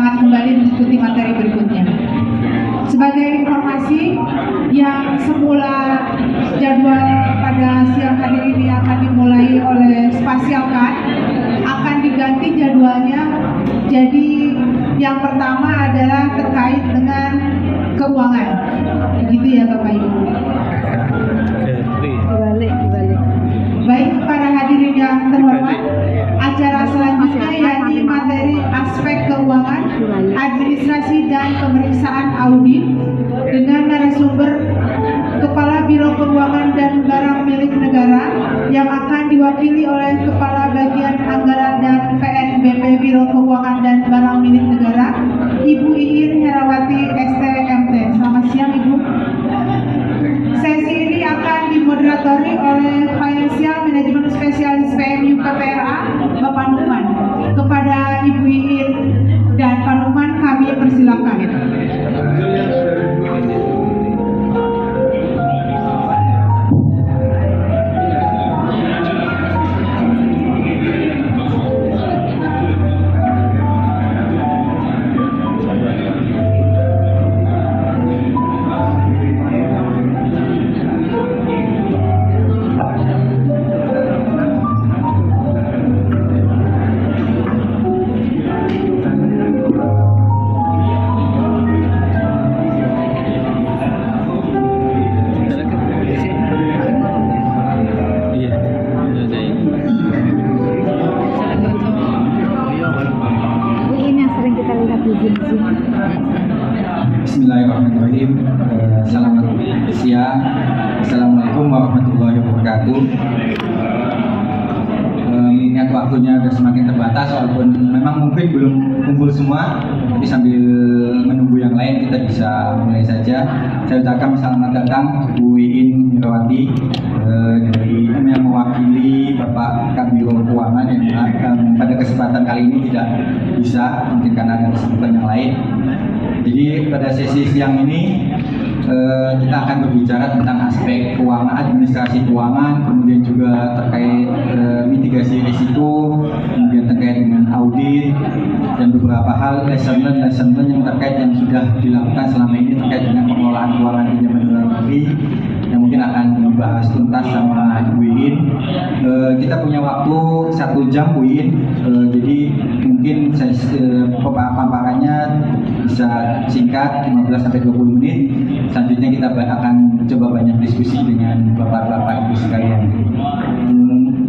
semangat kembali mengikuti materi berikutnya. Sebagai informasi, yang semula jadwal pada siang hari ini akan dimulai oleh Spasial Card akan diganti jadwalnya. Jadi yang pertama adalah terkait dengan keuangan. Begitu ya Bapak Ibu. Dibalik. Baik, para hadirin yang terhormat, acara selanjutnya yakni materi aspek keuangan, administrasi dan pemeriksaan audit dengan narasumber Kepala Biro Keuangan dan Barang Milik Negara yang akan diwakili oleh Kepala Bagian Anggaran dan PNBP Biro Keuangan dan Barang Milik Negara, Ibu Iin Herawati STMT. Selamat siang Ibu. Sesi ini akan dimoderatori oleh Financial Management Spesialis PMU PPRA, Bapak Nukman. Kepada Ibu Iin dan Pak Nukman kami persilakan. Bismillahirrahmanirrahim. Selamat siang. Assalamualaikum warahmatullahi wabarakatuh. Mengingat waktunya sudah semakin terbatas, walaupun memang mungkin belum kumpul semua, tapi sambil menunggu yang lain kita bisa mulai saja. Saya ucapkan selamat datang Bu Iin Herawati dari yang mewakili Bapak Kabiro Keuangan yang pada kesempatan kali ini tidak bisa, mungkin karena ada kesibukan yang lain. Jadi pada sesi siang ini kita akan berbicara tentang aspek keuangan, administrasi keuangan, kemudian juga terkait mitigasi risiko, kemudian terkait dengan audit dan beberapa hal lesson learn yang terkait yang sudah dilakukan selama ini terkait dengan pengelolaan keuangan pinjaman luar negeri yang mungkin akan dibahas tuntas sama Bu Iin. Kita punya waktu 1 jam Bu Iin, jadi mungkin paparannya bisa singkat 15-20 menit. Selanjutnya kita akan coba banyak diskusi dengan bapak-bapak ibu sekalian.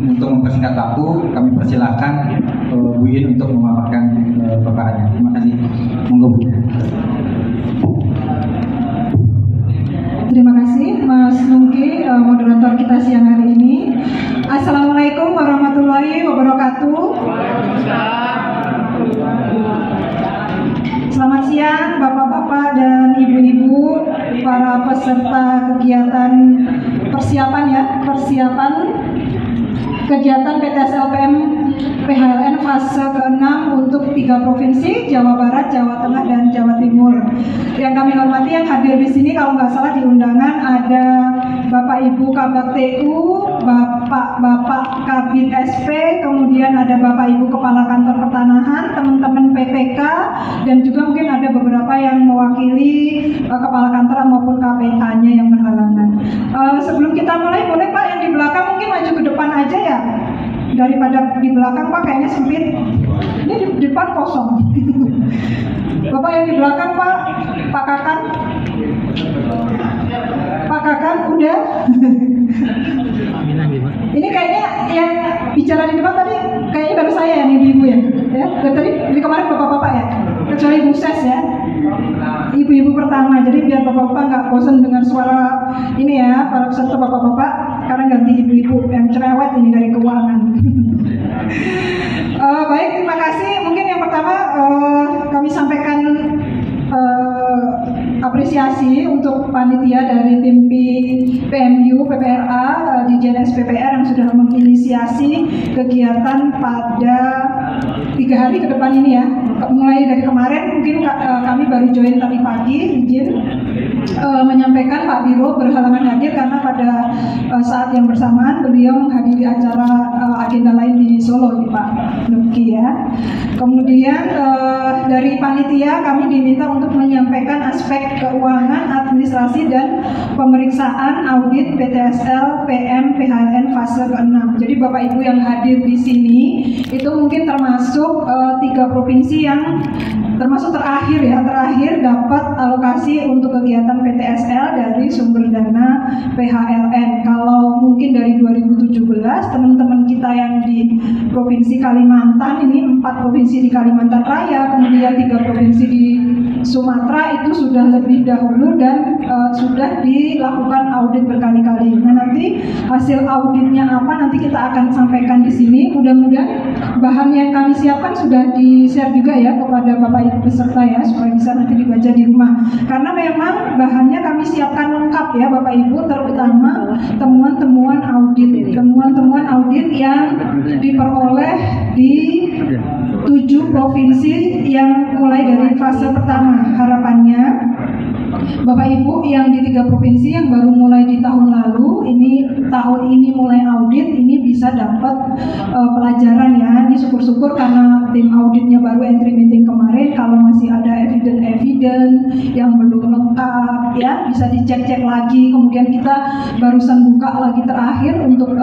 Untuk mempersingkat waktu, kami persilahkan Bu Iin untuk memaparkan paparannya. Terima kasih. Monggo Bu. Terima kasih Mas Nungki, moderator kita siang hari ini. Assalamualaikum warahmatullahi wabarakatuh. Selamat siang Bapak-bapak dan Ibu-ibu, para peserta kegiatan persiapan kegiatan PTSLPM PHLN fase ke-6 untuk 3 provinsi, Jawa Barat, Jawa Tengah, dan Jawa Timur. Yang kami hormati yang hadir di sini, kalau nggak salah di undangan ada Bapak Ibu Kabak TU, Bapak Kabin SP, kemudian ada Bapak Ibu Kepala Kantor Pertanahan, teman-teman PPK, dan juga mungkin ada beberapa yang mewakili Kepala Kantor maupun KPK-nya yang berhalangan. Sebelum kita mulai, boleh Pak yang di belakang mungkin maju ke depan aja ya, daripada di belakang Pak kayaknya sempit. Ini di depan kosong. Bapak yang di belakang Pak Kakan. Pak Kakan udah. Ini kayaknya yang bicara di depan tadi kayaknya baru saya ya, nih ibu ya. Tadi dari kemarin bapak-bapak ya, kecuali Bu Ses ya. Ibu-ibu pertama, jadi biar bapak-bapak nggak bosan dengar suara ini ya, para peserta bapak-bapak, karena ganti ibu-ibu yang cerewet ini dari keuangan. Baik, terima kasih. Mungkin yang pertama kami sampaikan apresiasi untuk panitia dari tim PMU PPRA di JNS PPR yang sudah menginisiasi kegiatan pada 3 hari ke depan ini ya. Mulai dari kemarin mungkin kami baru join tadi pagi, izin menyampaikan Pak Biro berhalangan hadir karena pada saat yang bersamaan beliau menghadiri acara agenda lain di Solo di Pak Nuki ya. Kemudian dari panitia kami diminta untuk menyampaikan aspek keuangan, administrasi dan pemeriksaan audit PTSL PM PHLN fase ke-6. Jadi Bapak Ibu yang hadir di sini itu mungkin termasuk 3 provinsi yang termasuk terakhir dapat alokasi untuk kegiatan PTSL dari sumber dana PHLN. Kalau mungkin dari 2017 teman-teman kita yang di Provinsi Kalimantan, ini 4 provinsi di Kalimantan Raya, kemudian 3 provinsi di Sumatera itu sudah lebih dahulu dan sudah dilakukan audit berkali-kali. Nah, nanti hasil auditnya apa nanti kita akan sampaikan di sini. Mudah-mudahan bahan yang kami siapkan sudah di-share juga ya kepada Bapak Ibu peserta ya, supaya bisa nanti dibaca di rumah. Karena memang bahannya kami siapkan lengkap ya Bapak Ibu, terutama temuan-temuan audit yang diperoleh di 7 provinsi yang mulai dari fase pertama. Harapannya Bapak Ibu yang di 3 provinsi yang baru mulai di tahun lalu, tahun ini mulai audit, ini bisa dapat pelajaran ya. Ini syukur-syukur karena tim auditnya baru entry meeting kemarin. Kalau masih ada evidence yang belum lengkap ya, bisa dicek-cek lagi. Kemudian kita barusan buka lagi terakhir untuk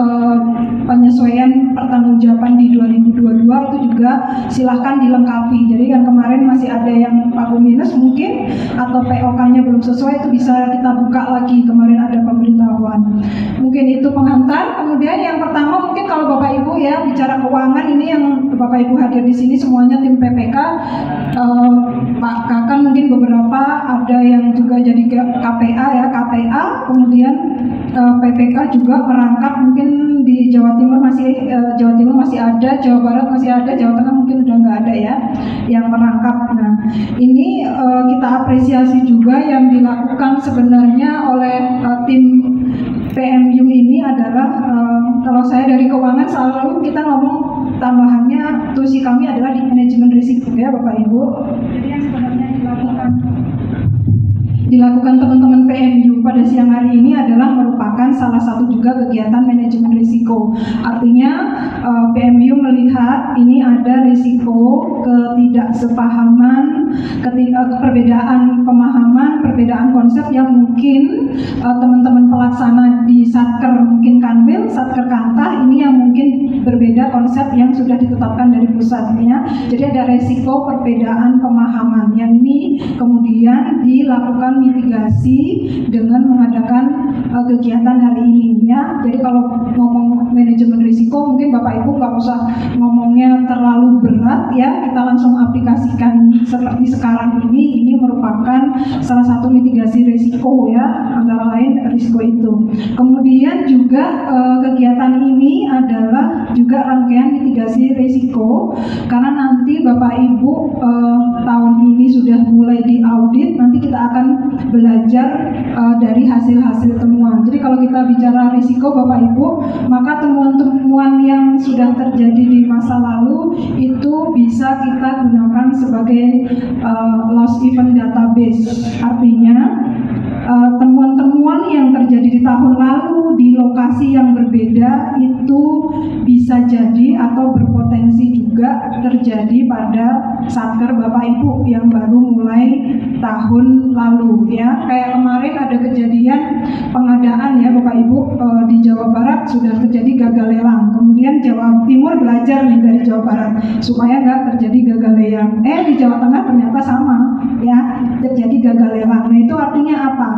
penyesuaian pertanggungjawaban di 2022 itu juga silahkan dilengkapi. Jadi yang kemarin masih ada yang pagu minus mungkin atau POK-nya belum sesuai, itu bisa kita buka lagi. Kemarin ada pemberitahuan. Mungkin itu penghantar. Kemudian yang pertama mungkin kalau Bapak Ibu ya bicara keuangan, ini yang Bapak Ibu hadir di sini semuanya tim PPK. Pak Kakan mungkin beberapa ada yang juga jadi KPA, kemudian PPK juga merangkap mungkin di Jawa Timur masih ada, Jawa Barat masih ada, Jawa Tengah mungkin udah nggak ada ya yang merangkap. Nah, ini kita apresiasi juga yang dilakukan sebenarnya oleh tim PMU ini adalah kalau saya dari keuangan selalu kita ngomong tambahannya tusi kami adalah di manajemen risiko ya Bapak Ibu. Jadi yang sebenarnya dilakukan teman-teman PMU pada siang hari ini adalah merupakan salah satu juga kegiatan manajemen risiko. Artinya PMU melihat ini ada risiko ketidaksepahaman, perbedaan pemahaman, perbedaan konsep yang mungkin teman-teman pelaksana di Satker mungkin Kanwil, Satker Kantah ini yang mungkin berbeda konsep yang sudah ditetapkan dari pusatnya. Jadi ada risiko perbedaan pemahaman yang ini kemudian dilakukan mitigasi dengan mengadakan kegiatan hari ini ya. Jadi kalau ngomong manajemen risiko mungkin Bapak Ibu nggak usah ngomongnya terlalu berat ya, kita langsung aplikasikan seperti sekarang ini merupakan salah satu mitigasi risiko ya, antara lain risiko itu. Kemudian juga kegiatan ini adalah juga rangkaian mitigasi risiko karena nanti Bapak Ibu tahun ini sudah mulai diaudit, nanti kita akan belajar dari hasil-hasil temuan. Jadi kalau kita bicara risiko Bapak Ibu, maka temuan-temuan yang sudah terjadi di masa lalu itu bisa kita gunakan sebagai loss event database. Artinya temuan-temuan yang terjadi di tahun lalu di lokasi yang berbeda itu bisa jadi atau berpotensi juga terjadi pada Satker Bapak Ibu yang baru mulai tahun lalu ya. Kayak kemarin ada kejadian pengadaan ya Bapak Ibu di Jawa Barat sudah terjadi gagal lelang. Kemudian Jawa Timur belajar nih dari Jawa Barat supaya nggak terjadi gagal lelang. Di Jawa Tengah ternyata sama ya, terjadi gagal lelang. Nah itu artinya apa?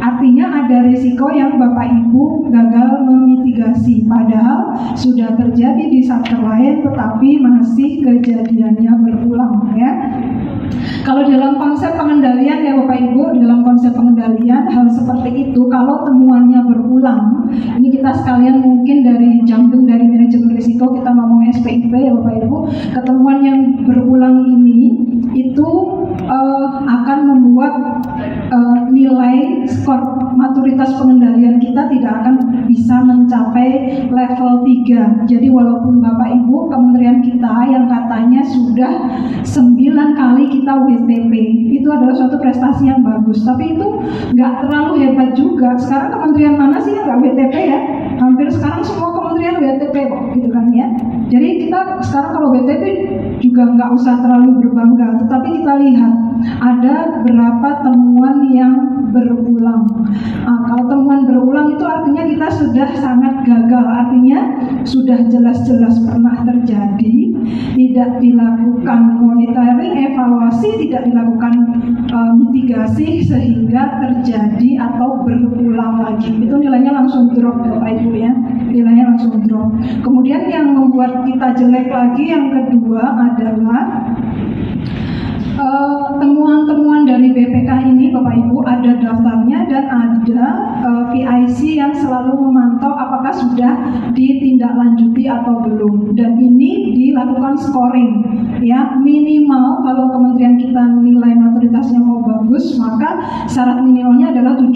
Artinya ada risiko yang Bapak Ibu gagal memitigasi, padahal sudah terjadi di Satker lain tetapi masih kejadiannya berulang ya. Kalau dalam konsep pengendalian ya Bapak Ibu, dalam konsep pengendalian hal seperti itu kalau temuannya berulang, ini kita sekalian mungkin dari jumping dari manajemen risiko kita ngomong SPIP ya Bapak Ibu, ketemuan yang berulang ini itu akan membuat nilai skor maturitas pengendalian kita tidak akan bisa mencapai level 3. Jadi walaupun Bapak Ibu kementerian kita yang katanya sudah 9 kali kita WTP, itu adalah suatu prestasi yang bagus, tapi itu nggak terlalu hebat juga. Sekarang kementerian mana sih yang nggak WTP ya? Hampir sekarang semua kementerian WTP kok, gitu kan ya. Jadi kita sekarang kalau WTP juga nggak usah terlalu berbangga, tetapi kita lihat ada berapa temuan yang berulang. Kalau temuan berulang itu artinya kita sudah sangat gagal, artinya sudah jelas-jelas pernah terjadi, tidak dilakukan monitoring, evaluasi, tidak dilakukan mitigasi sehingga terjadi atau berulang lagi. Itu nilainya langsung drop Bapak Ibu ya, nilainya langsung drop. Kemudian yang membuat kita jelek lagi yang kedua adalah temuan-temuan dari BPK ini Bapak Ibu ada daftarnya dan ada PIC yang selalu memantau apakah sudah ditindaklanjuti atau belum, dan ini dilakukan scoring ya, minimal kalau kementerian kita nilai maturitasnya mau bagus maka syarat minimalnya adalah 75%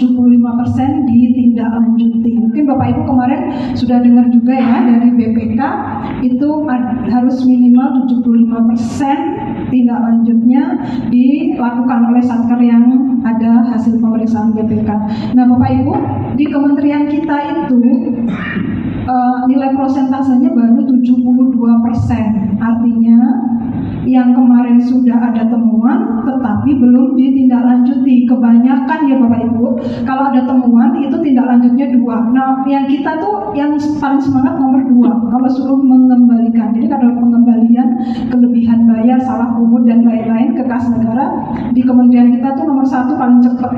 ditindaklanjuti. Mungkin Bapak Ibu kemarin sudah dengar juga ya dari BPK itu harus minimal 75% tindak lanjutnya dilakukan oleh satker yang ada hasil pemeriksaan BPK. Nah Bapak Ibu, di kementerian kita itu nilai prosentasenya baru 72%. Artinya yang kemarin sudah ada temuan tetapi belum ditindaklanjuti. Kebanyakan ya Bapak Ibu, kalau ada temuan itu tindak lanjutnya 2. Nah yang kita tuh yang paling semangat nomor 2 kalau suruh mengembalikan. Jadi kalau pengembalian kelebihan bayar, salah pungut dan lain-lain ke kas negara, di kementerian kita tuh nomor 1 paling cepat.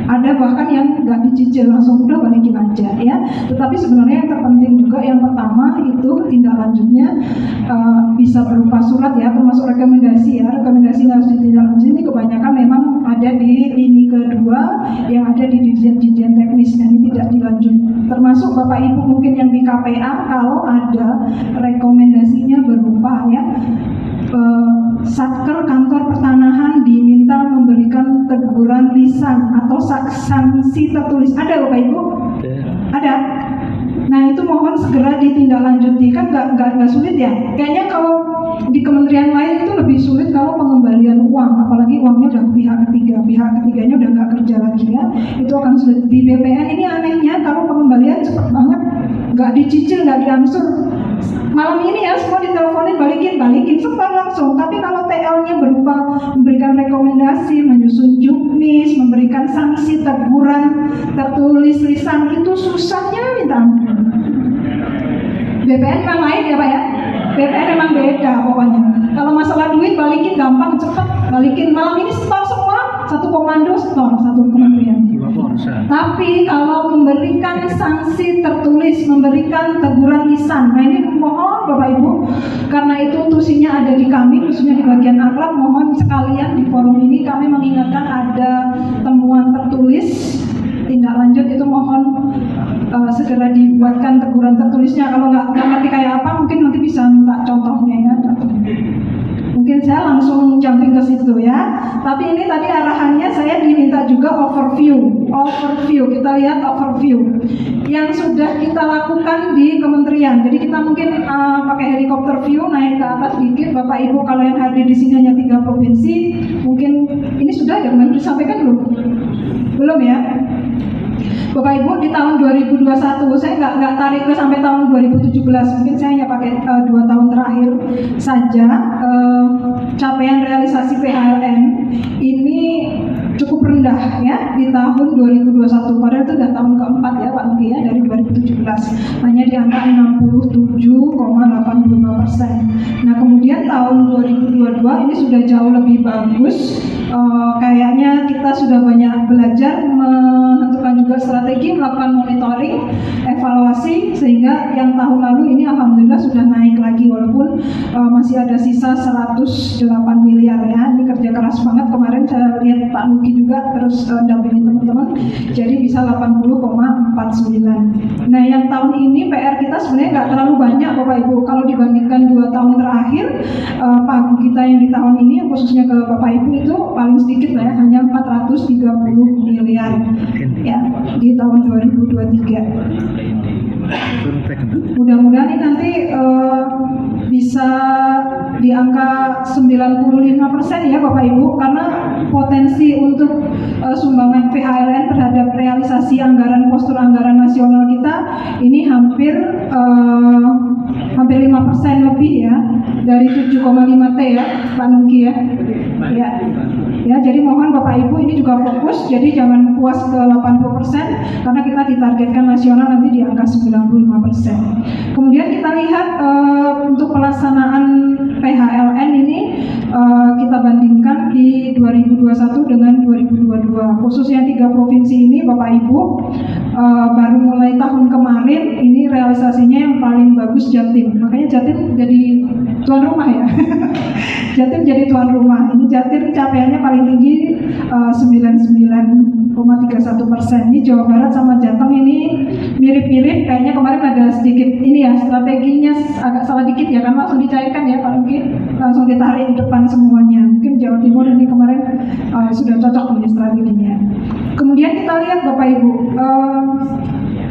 Ada bahkan yang nggak dicicil, langsung udah balikin aja ya. Tetapi sebenarnya yang terpenting juga yang pertama itu tindak lanjutnya bisa berupa surat ya, termasuk rekomendasi ya. Rekomendasi harus ditindaklanjuti ini kebanyakan memang ada di lini kedua yang ada di dirjen teknis dan ini tidak dilanjut. Termasuk Bapak Ibu mungkin yang di KPA kalau ada rekomendasinya berupa ya satker kantor pertanahan diminta memberikan teguran lisan atau sanksi tertulis. Ada Bapak Ibu? Ada. Nah itu mohon segera ditindaklanjuti, kan nggak sulit ya. Kayaknya kalau di kementerian lain itu lebih sulit kalau pengembalian uang, apalagi uangnya udah pihak ketiganya udah nggak kerja lagi ya, itu akan sulit. Di BPN ini anehnya kalau pengembalian cepat banget, nggak dicicil, nggak diangsur. Malam ini ya semua diteleponin balikin sebentar langsung. Tapi kalau TL-nya berupa memberikan rekomendasi, menyusun juknis, memberikan sanksi teguran tertulis lisan, itu susahnya minta ampun. BPN memang lain ya Pak ya. BPN memang beda pokoknya. Kalau masalah duit balikin gampang, cepat balikin. Malam ini setor semua, satu komando setor, satu kementerian. Tapi kalau memberikan sanksi tertulis, memberikan teguran lisan, nah ini mohon Bapak Ibu, karena itu tusinya ada di kami, khususnya di bagian akhlak, mohon sekalian di forum ini kami mengingatkan ada temuan tertulis tindak lanjut itu mohon segera dibuatkan teguran tertulisnya. Kalau nggak ngerti kayak apa mungkin nanti bisa minta contohnya ya. Mungkin saya langsung jumping ke situ ya. Tapi ini tadi arahannya saya diminta juga overview. Kita lihat overview yang sudah kita lakukan di kementerian. Jadi kita mungkin pakai helikopter view naik ke atas sedikit. Bapak Ibu kalau yang hadir di sini hanya 3 provinsi, mungkin ini sudah ya disampaikan belum? Belum ya. Bapak Ibu di tahun 2021 saya nggak tarik ke sampai tahun 2017, mungkin saya hanya pakai 2 tahun terakhir saja. Capaian realisasi PHLN ini cukup rendah ya di tahun 2021, padahal itu sudah tahun keempat ya Pak Luki ya dari 2017, hanya di angka 67,85%. Nah kemudian tahun 2022 ini sudah jauh lebih bagus. Kayaknya kita sudah banyak belajar menentukan juga strategi, melakukan monitoring, evaluasi, sehingga yang tahun lalu ini alhamdulillah sudah naik lagi walaupun masih ada sisa 108 miliar ya. Ini kerja keras banget, kemarin saya lihat Pak Luki juga terus dampingin teman-teman, jadi bisa 80,49. Nah yang tahun ini PR kita sebenarnya nggak terlalu banyak Bapak Ibu, kalau dibandingkan 2 tahun terakhir. pagu kita yang di tahun ini yang khususnya ke Bapak Ibu itu paling sedikit lah ya, hanya 430 miliar ya. di tahun 2023. Mudah-mudahan ini nanti bisa di angka 95% ya Bapak Ibu, karena potensi untuk sumbangan PHLN terhadap realisasi anggaran postur anggaran nasional kita ini hampir 5% lebih ya, dari 7,5 T ya Pak Nungki ya. Ya, jadi mohon Bapak Ibu ini juga fokus, jadi jangan puas ke 80% karena kita ditargetkan nasional nanti di angka 95%. Kemudian kita lihat untuk pelaksanaan PHLN ini kita bandingkan di 2021 dengan 2022. Khususnya 3 provinsi ini Bapak Ibu, baru mulai tahun kemarin ini realisasinya yang paling bagus Jatim. Makanya Jatim jadi tuan rumah ya. Jatim jadi tuan rumah. Ini Jatim capaiannya paling tinggi 99,31%. Ini Jawa Barat sama Jateng ini mirip-mirip. Kayaknya kemarin ada sedikit ini ya, strateginya agak salah dikit ya, karena langsung dicairkan ya Pak Mungkin, langsung ditarik di depan semuanya. Mungkin Jawa Timur ini kemarin sudah cocok ini strateginya. Kemudian kita lihat Bapak Ibu,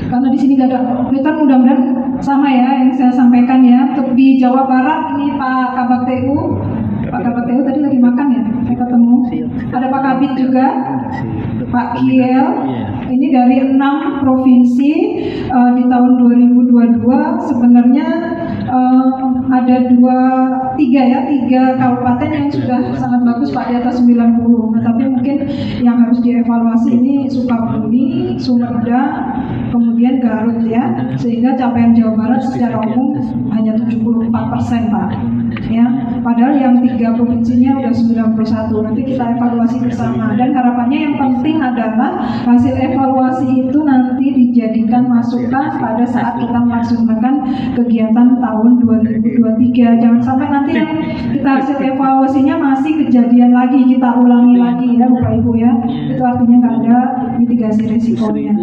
karena di sini gak ada Twitter, mudah-mudahan sama ya yang saya sampaikan ya. Untuk di Jawa Barat ini Pak Kabak TU tadi lagi makan ya, saya ketemu. Ada Pak Kabit juga, Pak Kiel. Ini dari 6 provinsi di tahun 2022 sebenarnya ada 3 kabupaten yang sudah sangat bagus Pak, di atas 90. Nah, tapi mungkin yang harus dievaluasi ini Sukabumi, Sumedang, kemudian Garut ya, sehingga capaian Jawa Barat secara umum hanya 74% Pak. Ya, padahal yang 3 provinsinya udah 91. Nanti kita evaluasi bersama, dan harapannya yang penting adalah hasil evaluasi itu nanti dijadikan masukan pada saat kita melaksanakan kegiatan tahun 2023. Jangan sampai nanti yang kita hasil evaluasinya masih kejadian lagi, kita ulangi lagi ya Bapak Ibu ya. Itu artinya nggak ada mitigasi risikonya.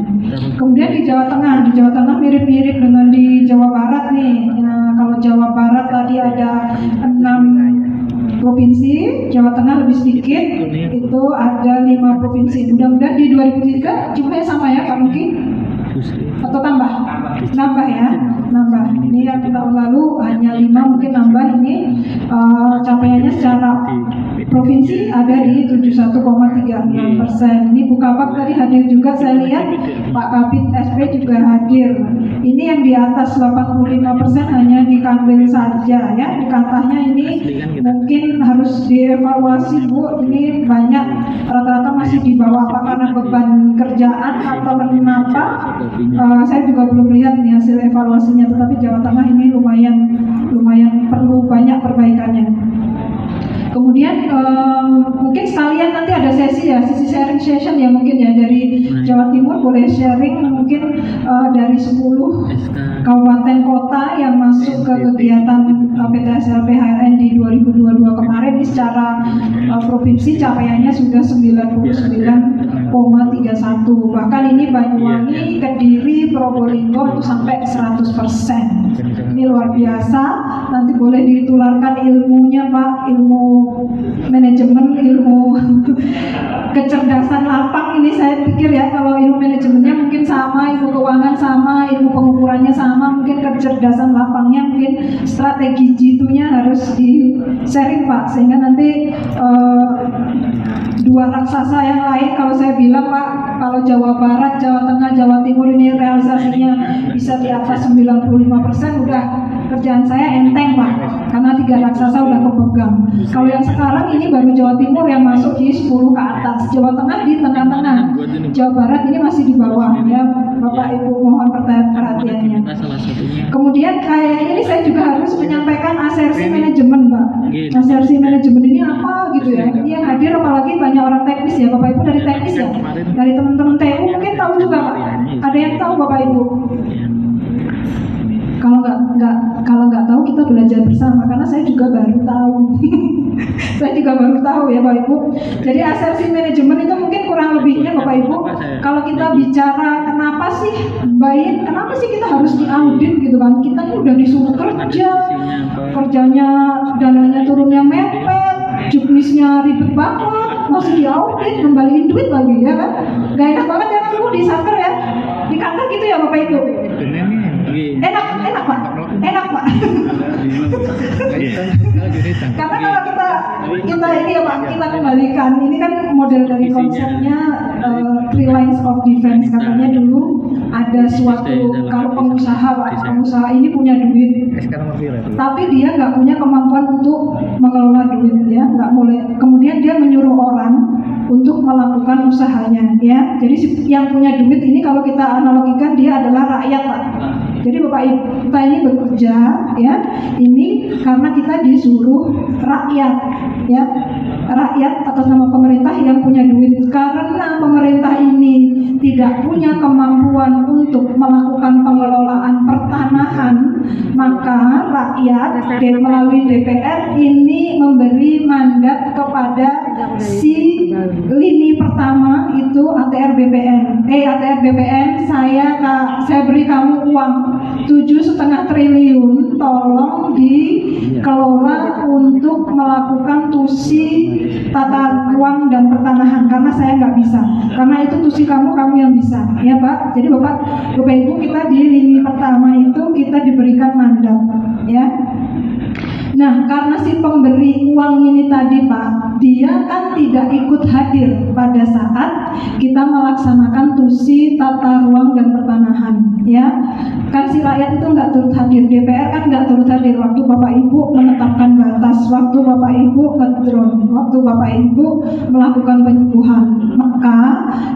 Kemudian di Jawa Tengah mirip-mirip dengan di Jawa Barat nih. Nah, kalau Jawa Barat tadi ada 6 provinsi, Jawa Tengah lebih sedikit, itu ada 5 provinsi. Mudah-mudahan di 2023 jumlahnya sama ya Pak Mungkin? Atau tambah ya, nambah. Ini yang tahun lalu hanya 5, mungkin nambah ini capaiannya secara provinsi ada di 71,36%. Ini Bu Kabak tadi hadir juga, saya lihat Pak Kabit SP juga hadir. Ini yang di atas 85% hanya di Kanwil saja ya. Di Kantahnya ini mungkin harus dievaluasi Bu. Ini banyak rata-rata masih di bawah, apa karena beban kerjaan atau kenapa? Saya juga belum lihat nih hasil evaluasinya, tetapi Jawa Tengah ini lumayan perlu banyak perbaikannya. Kemudian mungkin sekalian nanti ada sesi sharing session ya, mungkin ya dari Jawa Timur boleh sharing mungkin dari 10 kabupaten kota yang masuk ke kegiatan PTSL PHLN di 2022 kemarin. Ini secara provinsi capaiannya sudah 99,31. Bahkan ini Banyuwangi, Kediri, Probolinggo itu sampai 100%. Ini luar biasa. Nanti boleh ditularkan ilmunya Pak, ilmu manajemen, ilmu kecerdasan lapang. Ini saya pikir ya, kalau ilmu manajemennya mungkin sama, ilmu keuangan sama, ilmu pengukurannya sama, mungkin kecerdasan lapangnya, mungkin strategi jitunya harus di sharing Pak, sehingga nanti 2 raksasa yang lain, kalau saya bilang Pak, kalau Jawa Barat, Jawa Tengah, Jawa Timur ini realisasinya bisa di atas 95%, udah kerjaan saya enteng Pak, karena 3 raksasa udah kepegang. Kalau yang sekarang ini baru Jawa Timur yang masuk di 10 ke atas, Jawa Tengah di tengah-tengah, Jawa Barat ini masih di bawah ya Bapak Ibu, mohon perhatiannya. Kemudian kayak ini saya juga harus menyampaikan asersi manajemen Pak. Asersi manajemen ini apa gitu ya, ini yang hadir apalagi banyak orang teknis ya Bapak Ibu, dari teknis ya, dari teman-teman TU mungkin tahu juga Pak. Ada yang tahu Bapak Ibu? Kalau nggak tahu kita belajar bersama, karena saya juga baru tahu. Saya juga baru tahu ya Bapak Ibu. Jadi asersi manajemen itu mungkin kurang lebihnya Bapak Ibu, kalau kita bicara kenapa sih kita harus diaudit gitu kan, kita ini udah disuruh kerjanya dananya turunnya mepet, juknisnya ribet banget, mesti diaudit, kembaliin duit lagi ya kan? Gak enak banget ya kan Bu di Satker ya, di kantor gitu ya Bapak Ibu. Enak Pak, enak Pak. Karena kalau kita ini ya Pak, kita kembalikan, ini kan model dari konsepnya three lines of defense. Katanya dulu ada suatu, kalau pengusaha Pak, pengusaha ini punya duit, tapi dia nggak punya kemampuan untuk mengelola duit ya, nggak boleh. Kemudian dia menyuruh orang untuk melakukan usahanya ya. Jadi yang punya duit ini kalau kita analogikan dia adalah rakyat Pak. Jadi Bapak Ibu kita ini bekerja ya, ini karena kita disuruh rakyat ya, rakyat atas nama pemerintah yang punya duit. Karena pemerintah ini tidak punya kemampuan untuk melakukan pengelolaan pertanahan, maka rakyat melalui DPR ini memberi mandat kepada si lini pertama itu ATR BPN. ATR BPN, saya beri kamu uang 7,5 triliun, tolong dikelola untuk melakukan tusi tata ruang dan pertanahan, karena saya nggak bisa, karena itu tusi kamu yang bisa ya Pak. Jadi Bapak Ibu kita di lini pertama itu kita diberikan mandat ya. Nah, karena si pemberi uang ini tadi Pak, dia kan tidak ikut hadir pada saat kita melaksanakan tusi tata ruang dan pertanahan ya. Kan si rakyat itu nggak turut hadir, DPR kan nggak turut hadir waktu Bapak Ibu menetapkan batas, waktu Bapak Ibu ngedrone, waktu Bapak Ibu melakukan penyembuhan. Maka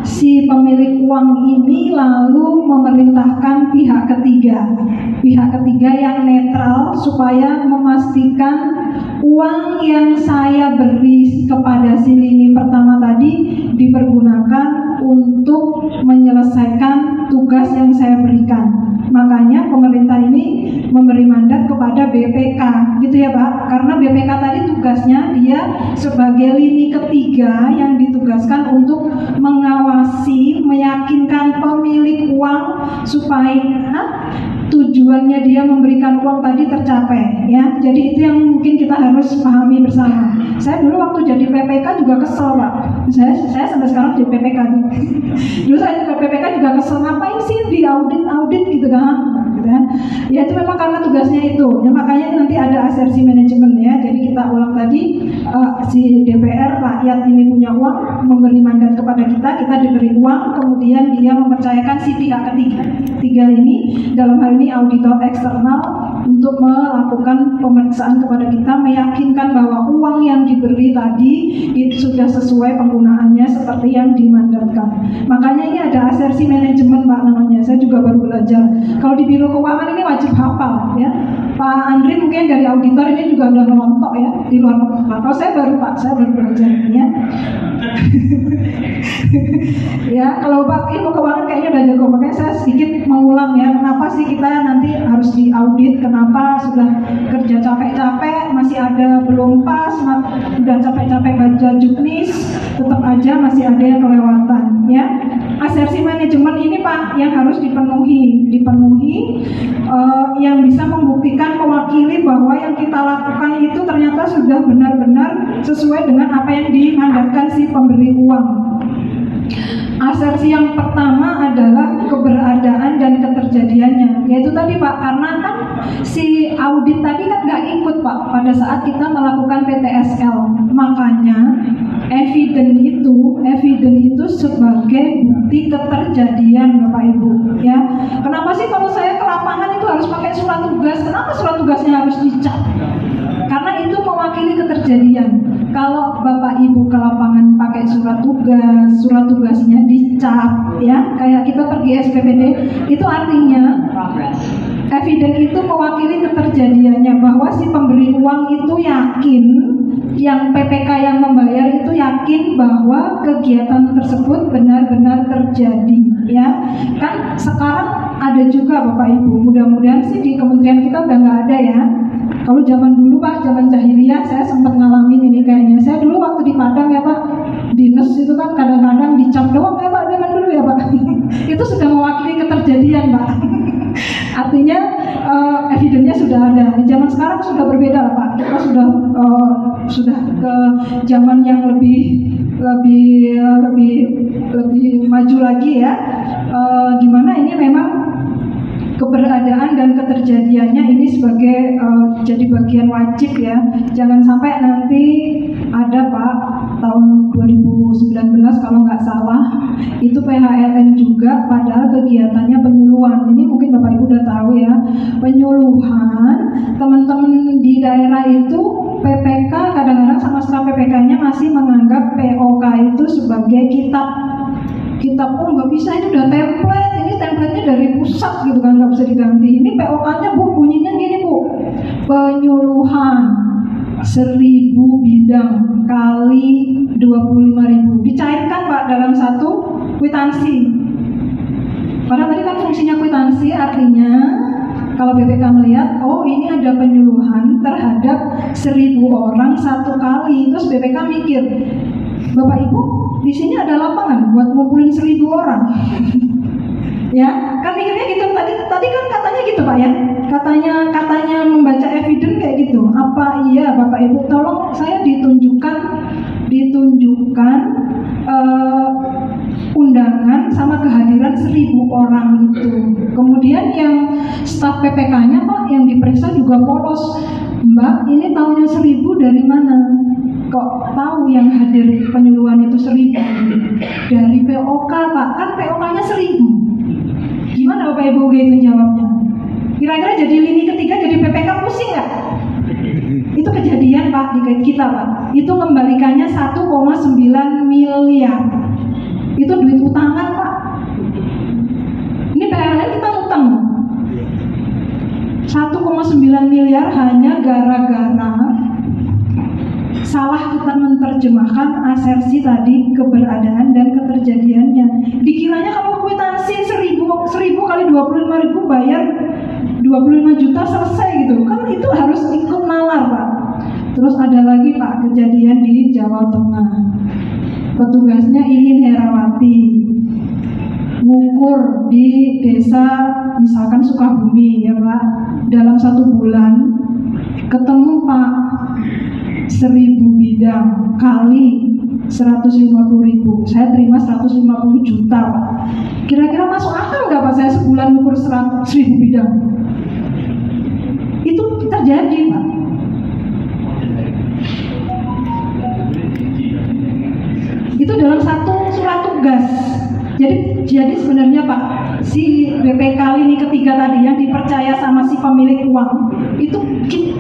si pemilik uang ini lalu memerintahkan pihak ketiga yang netral supaya memastikan uang yang saya beri kepada si lini pertama tadi dipergunakan untuk menyelesaikan tugas yang saya berikan. Makanya pemerintah ini memberi mandat kepada BPK gitu ya Pak, karena BPK tadi tugasnya dia sebagai lini ketiga yang ditugaskan untuk mengawasi, meyakinkan pemilik uang supaya tujuannya dia memberikan uang tadi tercapai ya. Jadi itu yang mungkin kita harus pahami bersama. Saya dulu waktu jadi PPK juga kesel Pak. Saya sampai sekarang jadi PPK nih. Dulu saya juga PPK juga kesel, ngapain sih di audit gitu kan? Ya itu memang karena tugasnya itu. Ya makanya nanti ada asersi manajemen ya. Jadi kita ulang tadi si DPR rakyat ini punya uang, memberi mandat kepada kita diberi uang, kemudian dia mempercayakan si pihak ketiga ini, dalam hal ini auditor eksternal, untuk melakukan pemeriksaan kepada kita, meyakinkan bahwa uang yang diberi tadi itu sudah sesuai penggunaannya seperti yang dimandatkan. Makanya ini ada asersi manajemen Pak namanya. Saya juga baru belajar. Kalau di Biro Keuangan ini wajib hafal ya. Pak Andri mungkin dari auditor ini juga udah ngelontok ya di luar kepala. Kalau saya baru belajar ya. Ya kalau Pak Ilmu Keuangan kayaknya udah jago, makanya saya sedikit mengulang ya. Kenapa sih kita nanti harus diaudit? Kenapa sudah kerja capek-capek masih ada belum pas, udah capek-capek baca juknis tetap aja masih ada yang kelewatan ya. Asersi manajemen ini Pak yang harus dipenuhi yang bisa membuktikan, mewakili bahwa yang kita lakukan itu ternyata sudah benar-benar sesuai dengan apa yang dimandatkan si pemberi uang. Asersi yang pertama adalah keberadaan dan keterjadiannya, yaitu tadi Pak, karena kan si audit tadi kan nggak ikut Pak pada saat kita melakukan PTSL, makanya eviden itu sebagai bukti keterjadian Bapak Ibu ya. Kenapa sih kalau saya ke lapangan itu harus pakai surat tugas? Kenapa surat tugasnya harus dicap? Karena itu mewakili keterjadian. Kalau Bapak Ibu ke lapangan pakai surat tugasnya dicap ya, kayak kita pergi SPPD, itu artinya eviden itu mewakili keterjadiannya, bahwa si pemberi uang itu yakin, yang PPK yang membayar itu yakin bahwa kegiatan tersebut benar-benar terjadi ya. Kan sekarang ada juga Bapak Ibu, mudah-mudahan sih di kementerian kita udah nggak ada ya. Kalau zaman dulu Pak, zaman jahiliyah saya sempat ngalamin ini kayaknya. Saya dulu waktu di Padang ya Pak, dinas itu kan kadang-kadang dicap doang ya Pak, zaman dulu ya Pak. Itu sudah mewakili keterjadian Pak. Artinya evidennya sudah ada. Di zaman sekarang sudah berbeda lah Pak. Kita sudah sudah ke zaman yang lebih maju lagi ya, di mana ini memang keberadaan dan keterjadiannya ini sebagai jadi bagian wajib ya. Jangan sampai nanti ada Pak tahun 2019 kalau nggak salah itu PHLN juga, padahal kegiatannya penyuluhan. Ini mungkin Bapak Ibu udah tahu ya, penyuluhan teman-teman di daerah itu PPK kadang-kadang sama staf PPK-nya masih menganggap POK itu sebagai kitab pun nggak bisa, ini udah template, ini template-nya dari pusat gitu kan, nggak bisa diganti. Ini POK-nya Bu, bunyinya gini Bu, penyuluhan 1000 bidang kali 25.000 dicairkan Pak dalam satu kwitansi. Padahal tadi kan fungsinya kwitansi, artinya kalau BPK melihat, oh ini ada penyuluhan terhadap 1000 orang satu kali, terus BPK mikir, Bapak Ibu di sini ada lapangan buat ngumpulin 1000 orang. Ya, kan mikirnya gitu. Tadi kan katanya gitu Pak ya. Katanya membaca evidence kayak gitu. Apa iya Bapak Ibu tolong saya ditunjukkan undangan sama kehadiran 1000 orang itu. Kemudian yang staf PPK-nya Pak yang diperiksa juga polos. Mbak, ini tahunya 1000 dari mana? Kok tahu yang hadir penyuluhan itu 1000? Dari POK Pak, kan POK-nya 1000. Gimana Bapak Ibu gitu jawabnya? Kira-kira jadi lini ketiga jadi PPK pusing nggak? Itu kejadian Pak di kita Pak. Itu kembalikannya 1,9 miliar. Itu duit utangan Pak. Ini PLN kita utang 1,9 miliar hanya gara-gara salah kita menerjemahkan asersi tadi keberadaan dan keterjadiannya. Dikiranya kalau kwitansi 1000 kali 25.000 bayar 25 juta selesai gitu. Kan itu harus ikut nalar Pak. Terus ada lagi Pak kejadian di Jawa Tengah. Petugasnya Iin Herawati ngukur di desa misalkan Sukabumi ya Pak, dalam 1 bulan ketemu Pak 1000 bidang kali 150.000, saya terima 150 juta Pak. Kira-kira masuk akal nggak Pak saya sebulan ngukur 1000 bidang? Itu terjadi Pak. Itu dalam satu surat tugas. Jadi sebenarnya Pak, si BPK ini ketiga tadi yang dipercaya sama si pemilik uang itu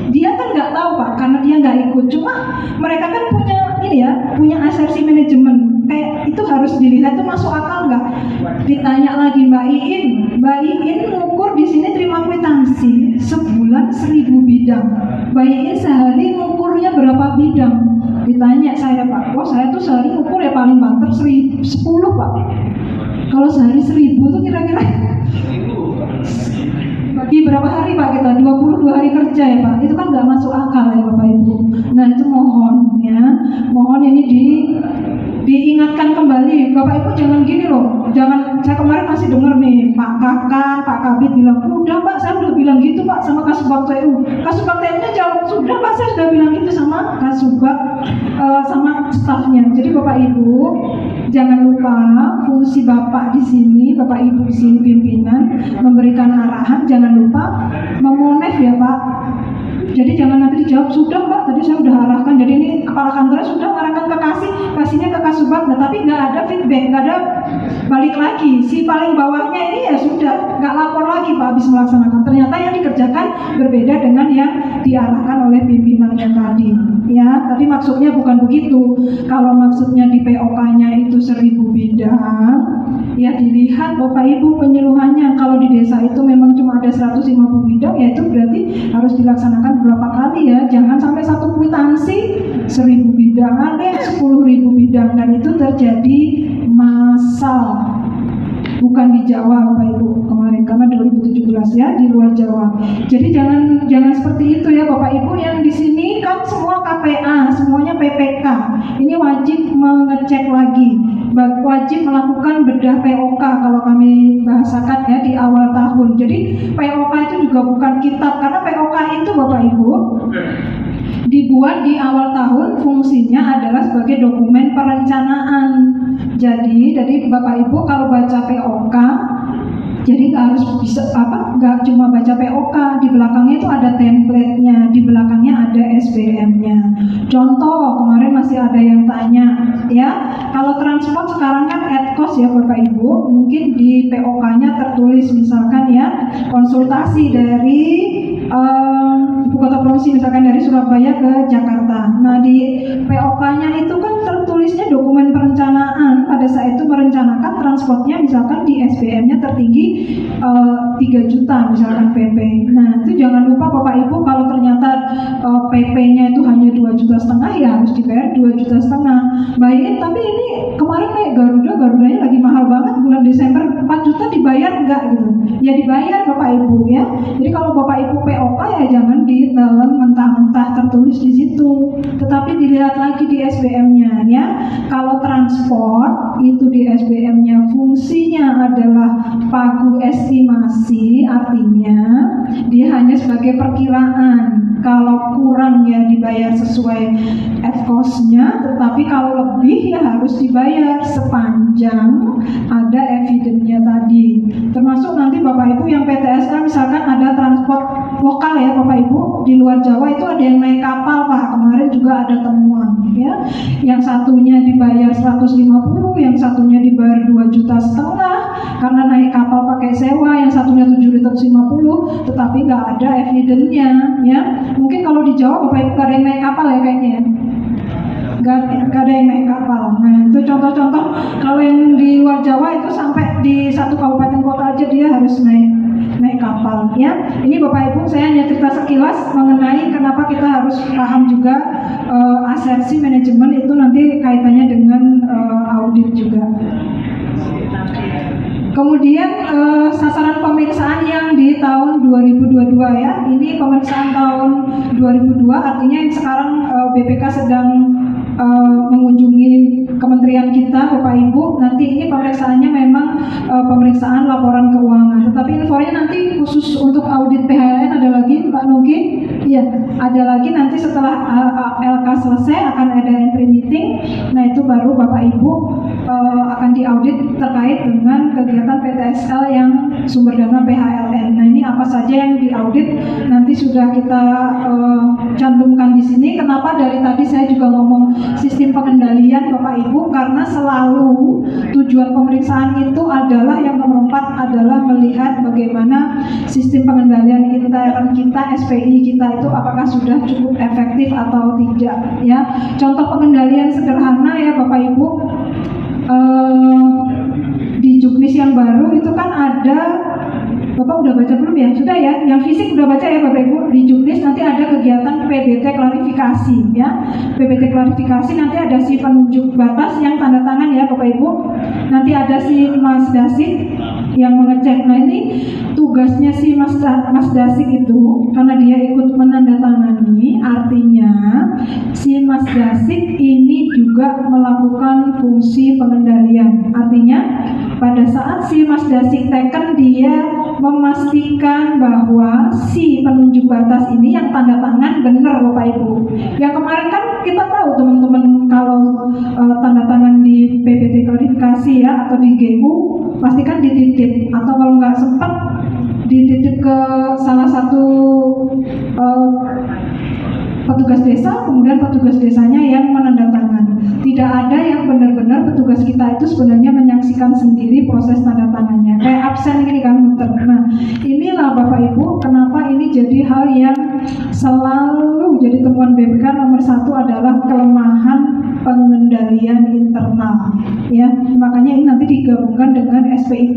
dia kan nggak tahu Pak, karena dia nggak ikut. Cuma mereka kan punya asersi manajemen. Kayak itu harus dilihat itu masuk akal nggak? Ditanya lagi Mbak Iin ngukur di sini terima kwitansi sebulan 1000 bidang. Mbak Iin sehari ngukurnya berapa bidang? Ditanya saya Pak, saya tuh sehari ngukur ya paling banter 10 Pak. Kalau sehari 1000 tuh kira-kira bagi berapa hari Pak kita? 22 hari kerja ya Pak. Itu kan nggak masuk akal ya Bapak Ibu. Nah itu mohon ini diingatkan kembali. Bapak Ibu jangan gini loh. Jangan, saya kemarin masih dengar nih Pak Kakak, Pak Kabit bilang, udah Pak saya udah bilang gitu Pak sama Kasubag TU. Kasubag TU-nya jawab, sudah Pak saya sudah bilang gitu sama Kasubag sama stafnya. Jadi Bapak Ibu jangan lupa fungsi Bapak di sini, Bapak Ibu di sini pimpinan memberikan arahan, jangan lupa memonef ya Pak. Jadi jangan nanti dijawab, sudah Mbak, tadi saya sudah arahkan. Jadi ini kepala kantornya sudah mengarahkan ke kasihnya ke Kasubag, nah, tapi nggak ada feedback, nggak ada balik lagi. Si paling bawahnya ini ya sudah nggak lapor lagi Pak habis melaksanakan. Ternyata yang dikerjakan berbeda dengan yang diarahkan oleh pimpinannya tadi. Ya, tadi maksudnya bukan begitu. Kalau maksudnya di POK-nya itu 1000 bidang, ya dilihat Bapak Ibu penyuluhannya. Kalau di desa itu memang cuma ada 150 bidang, ya itu berarti harus dilaksanakan berapa kali ya. Jangan sampai satu kwitansi 1000 bidang, ada yang 10.000 bidang. bidang, dan itu terjadi massal. Bukan di Jawa Bapak Ibu kemarin, karena 2017 ya, di luar Jawa. Jadi jangan seperti itu ya Bapak Ibu. Yang di sini kan semua KPA, semuanya PPK. Ini wajib mengecek lagi, wajib melakukan bedah POK kalau kami bahasakan ya di awal tahun. Jadi POK itu juga bukan kitab, karena POK itu Bapak Ibu dibuat di awal tahun, fungsinya adalah sebagai dokumen perencanaan. Jadi Bapak Ibu kalau baca POK, jadi harus bisa nggak cuma baca POK, di belakangnya itu ada template-nya, di belakangnya ada SBM-nya. Contoh kemarin masih ada yang tanya ya, kalau transport sekarang kan at cost ya Bapak Ibu, mungkin di POK-nya tertulis misalkan ya konsultasi dari ibu kota provinsi, misalkan dari Surabaya ke Jakarta. Nah di POK-nya itu kan tertulisnya dokumen perencanaan, pada saat itu merencanakan transportnya, misalkan di SBM-nya tertinggi 3 juta misalkan PP. Nah itu jangan lupa Bapak Ibu, kalau ternyata PP-nya itu hanya 2,5 juta ya harus dibayar 2,5 juta. Bayangin, tapi ini kemarin kayak Garudanya lagi mahal banget, bulan Desember 4 juta dibayar enggak gitu? Ya dibayar Bapak Ibu ya. Jadi kalau Bapak Ibu POK ya jangan ditelan mentah-mentah tertulis di situ, tetapi dilihat lagi di SBM-nya ya. Kalau transport itu di SBM-nya fungsinya adalah pagu estimasi, artinya dia hanya sebagai perkiraan. Kalau kurang ya dibayar sesuai cost-nya, tetapi kalau lebih ya harus dibayar sepanjang ada evidence-nya tadi. Termasuk nanti Bapak Ibu yang PTSL misalkan ada transport lokal ya Bapak Ibu, di luar Jawa itu ada yang naik kapal Pak, kemarin juga ada temuan ya. Yang satunya dibayar 150, yang satunya dibayar 2,5 juta karena naik kapal pakai sewa, yang satunya 750, tetapi nggak ada evidence-nya ya. Mungkin kalau di Jawa Bapak Ibu gak ada yang naik kapal ya kayaknya ya, gak ada yang naik kapal. Nah itu contoh-contoh. Kalau yang di luar Jawa itu sampai di satu kabupaten kota aja dia harus naik kapal ya. Ini Bapak Ibu saya hanya cerita sekilas mengenai kenapa kita harus paham juga asersi manajemen itu nanti kaitannya dengan audit juga. Kemudian sasaran pemeriksaan yang di tahun 2022 ya, ini pemeriksaan tahun 2002, artinya yang sekarang BPK sedang mengunjungi kementerian kita Bapak Ibu. Nanti ini pemeriksaannya memang pemeriksaan laporan keuangan, tetapi infonya nanti khusus untuk audit PHLN ada lagi Pak Nugi. Iya, ada lagi nanti setelah LK selesai akan ada entry meeting. Nah itu baru Bapak Ibu akan diaudit terkait dengan kegiatan PTSL yang sumber dana PHLN. Nah ini apa saja yang diaudit nanti sudah kita cantumkan di sini. Kenapa dari tadi saya juga ngomong sistem pengendalian Bapak Ibu, karena selalu tujuan pemeriksaan itu adalah yang nomor 4 adalah melihat bagaimana sistem pengendalian intern kita, SPI kita itu apakah sudah cukup efektif atau tidak ya. Contoh pengendalian sederhana ya Bapak Ibu, di Juknis yang baru itu kan ada, Bapak udah baca belum ya? Sudah ya? Yang fisik udah baca ya Bapak Ibu? Di Juknis nanti ada kegiatan PBT klarifikasi ya. PBT klarifikasi nanti ada si penunjuk batas yang tanda tangan ya Bapak Ibu. Nanti ada si Mas Dasik yang mengecek. Nah ini tugasnya si Mas Dasik itu, karena dia ikut menandatangani, artinya si Mas Dasik ini juga melakukan fungsi pengendalian. Artinya pada saat si Mas Dasik teken, dia memastikan bahwa si penunjuk batas ini yang tanda tangan benar Bapak Ibu. Yang kemarin kan kita tahu teman-teman kalau tanda tangan di PBT klarifikasi ya atau di GU pasti kan dititip, atau kalau nggak sempat dititip ke salah satu petugas desa, kemudian petugas desanya yang menandatangan. Tidak ada yang benar-benar petugas kita itu sebenarnya menyaksikan sendiri proses tanda tangannya. Kayak absen gini kan muter. Nah, inilah Bapak Ibu kenapa ini jadi hal yang selalu jadi temuan BPK nomor 1 adalah kelemahan pengendalian pengendalian internal, ya. Makanya ini nanti digabungkan dengan SPIP.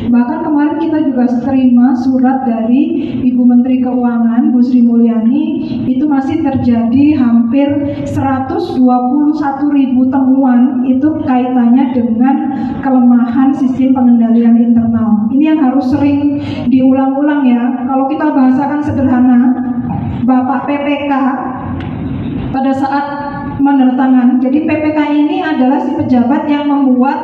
Bahkan kemarin kita juga terima surat dari Ibu Menteri Keuangan Bu Sri Mulyani, itu masih terjadi hampir 121.000 temuan itu kaitannya dengan kelemahan sistem pengendalian internal. Ini yang harus sering diulang-ulang ya. Kalau kita bahasakan sederhana, Bapak PPK pada saat menandatangani, jadi PPK ini adalah si pejabat yang membuat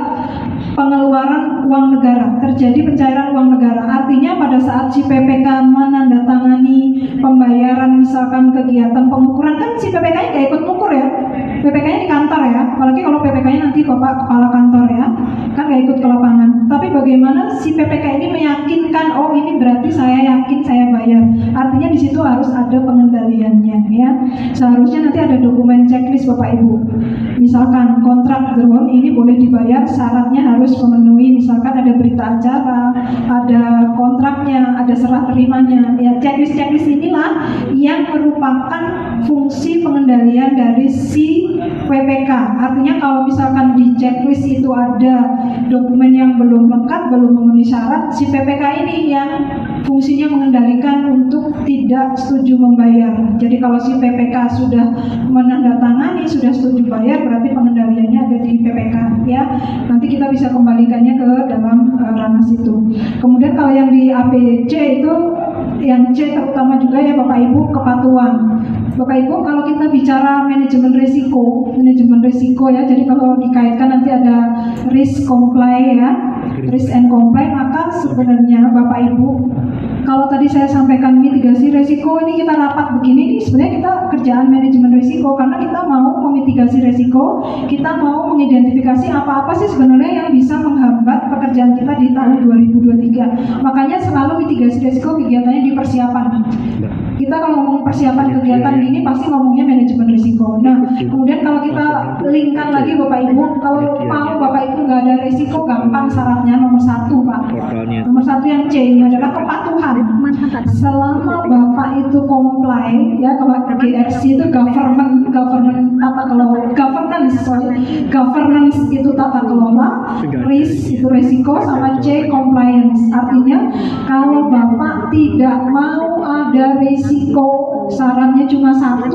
pengeluaran uang negara, terjadi pencairan uang negara. Artinya pada saat si PPK menandatangani pembayaran misalkan kegiatan pengukuran, kan si PPK-nya gak ikut mengukur ya, PPK-nya di kantor ya, apalagi kalau PPK-nya nanti Bapak Kepala Kantor ya, kan gak ikut ke lapangan. Tapi bagaimana si PPK ini meyakinkan, oh ini berarti saya yakin saya bayar. Artinya di situ harus ada pengendaliannya ya. Seharusnya nanti ada dokumen checklist Bapak Ibu. Misalkan kontrak drone ini boleh dibayar, syaratnya harus memenuhi, misalkan ada berita acara, ada kontraknya, ada serah terimanya. Ya, checklist inilah yang merupakan fungsi pengendalian dari si PPK. Artinya kalau misalkan di checklist itu ada dokumen yang belum lengkap, belum memenuhi syarat, si PPK ini yang fungsinya mengendalikan untuk tidak setuju membayar. Jadi kalau si PPK sudah menandatangani, sudah setuju bayar, berarti pengendaliannya ada di PPK ya. Nanti kita bisa kembalikannya ke dalam ranah situ. Kemudian kalau yang di APC itu, yang C terutama juga ya Bapak Ibu, kepatuhan. Bapak Ibu, kalau kita bicara manajemen risiko ya, jadi kalau dikaitkan nanti ada risk comply ya, risk and comply, maka sebenarnya Bapak Ibu, kalau tadi saya sampaikan mitigasi risiko, ini kita rapat begini, ini sebenarnya kita kerjaan manajemen risiko, karena kita mau memitigasi risiko, kita mau mengidentifikasi apa-apa sih sebenarnya yang bisa menghambat pekerjaan kita di tahun 2023. Makanya selalu mitigasi risiko kegiatannya di persiapan. Kita kalau ngomong persiapan kegiatan ini pasti ngomongnya manajemen risiko. Nah, kemudian kalau kita linkkan lagi Bapak Ibu, kalau mau Bapak Ibu nggak ada risiko, gampang syaratnya nomor 1 Pak. Nomor 1 yang C ini adalah kepatuhan. Selama Bapak itu comply ya, kalau GRC itu governance itu tata kelola, risk itu risiko, sama C compliance. Artinya kalau Bapak tidak mau ada risiko, syaratnya cuma 1,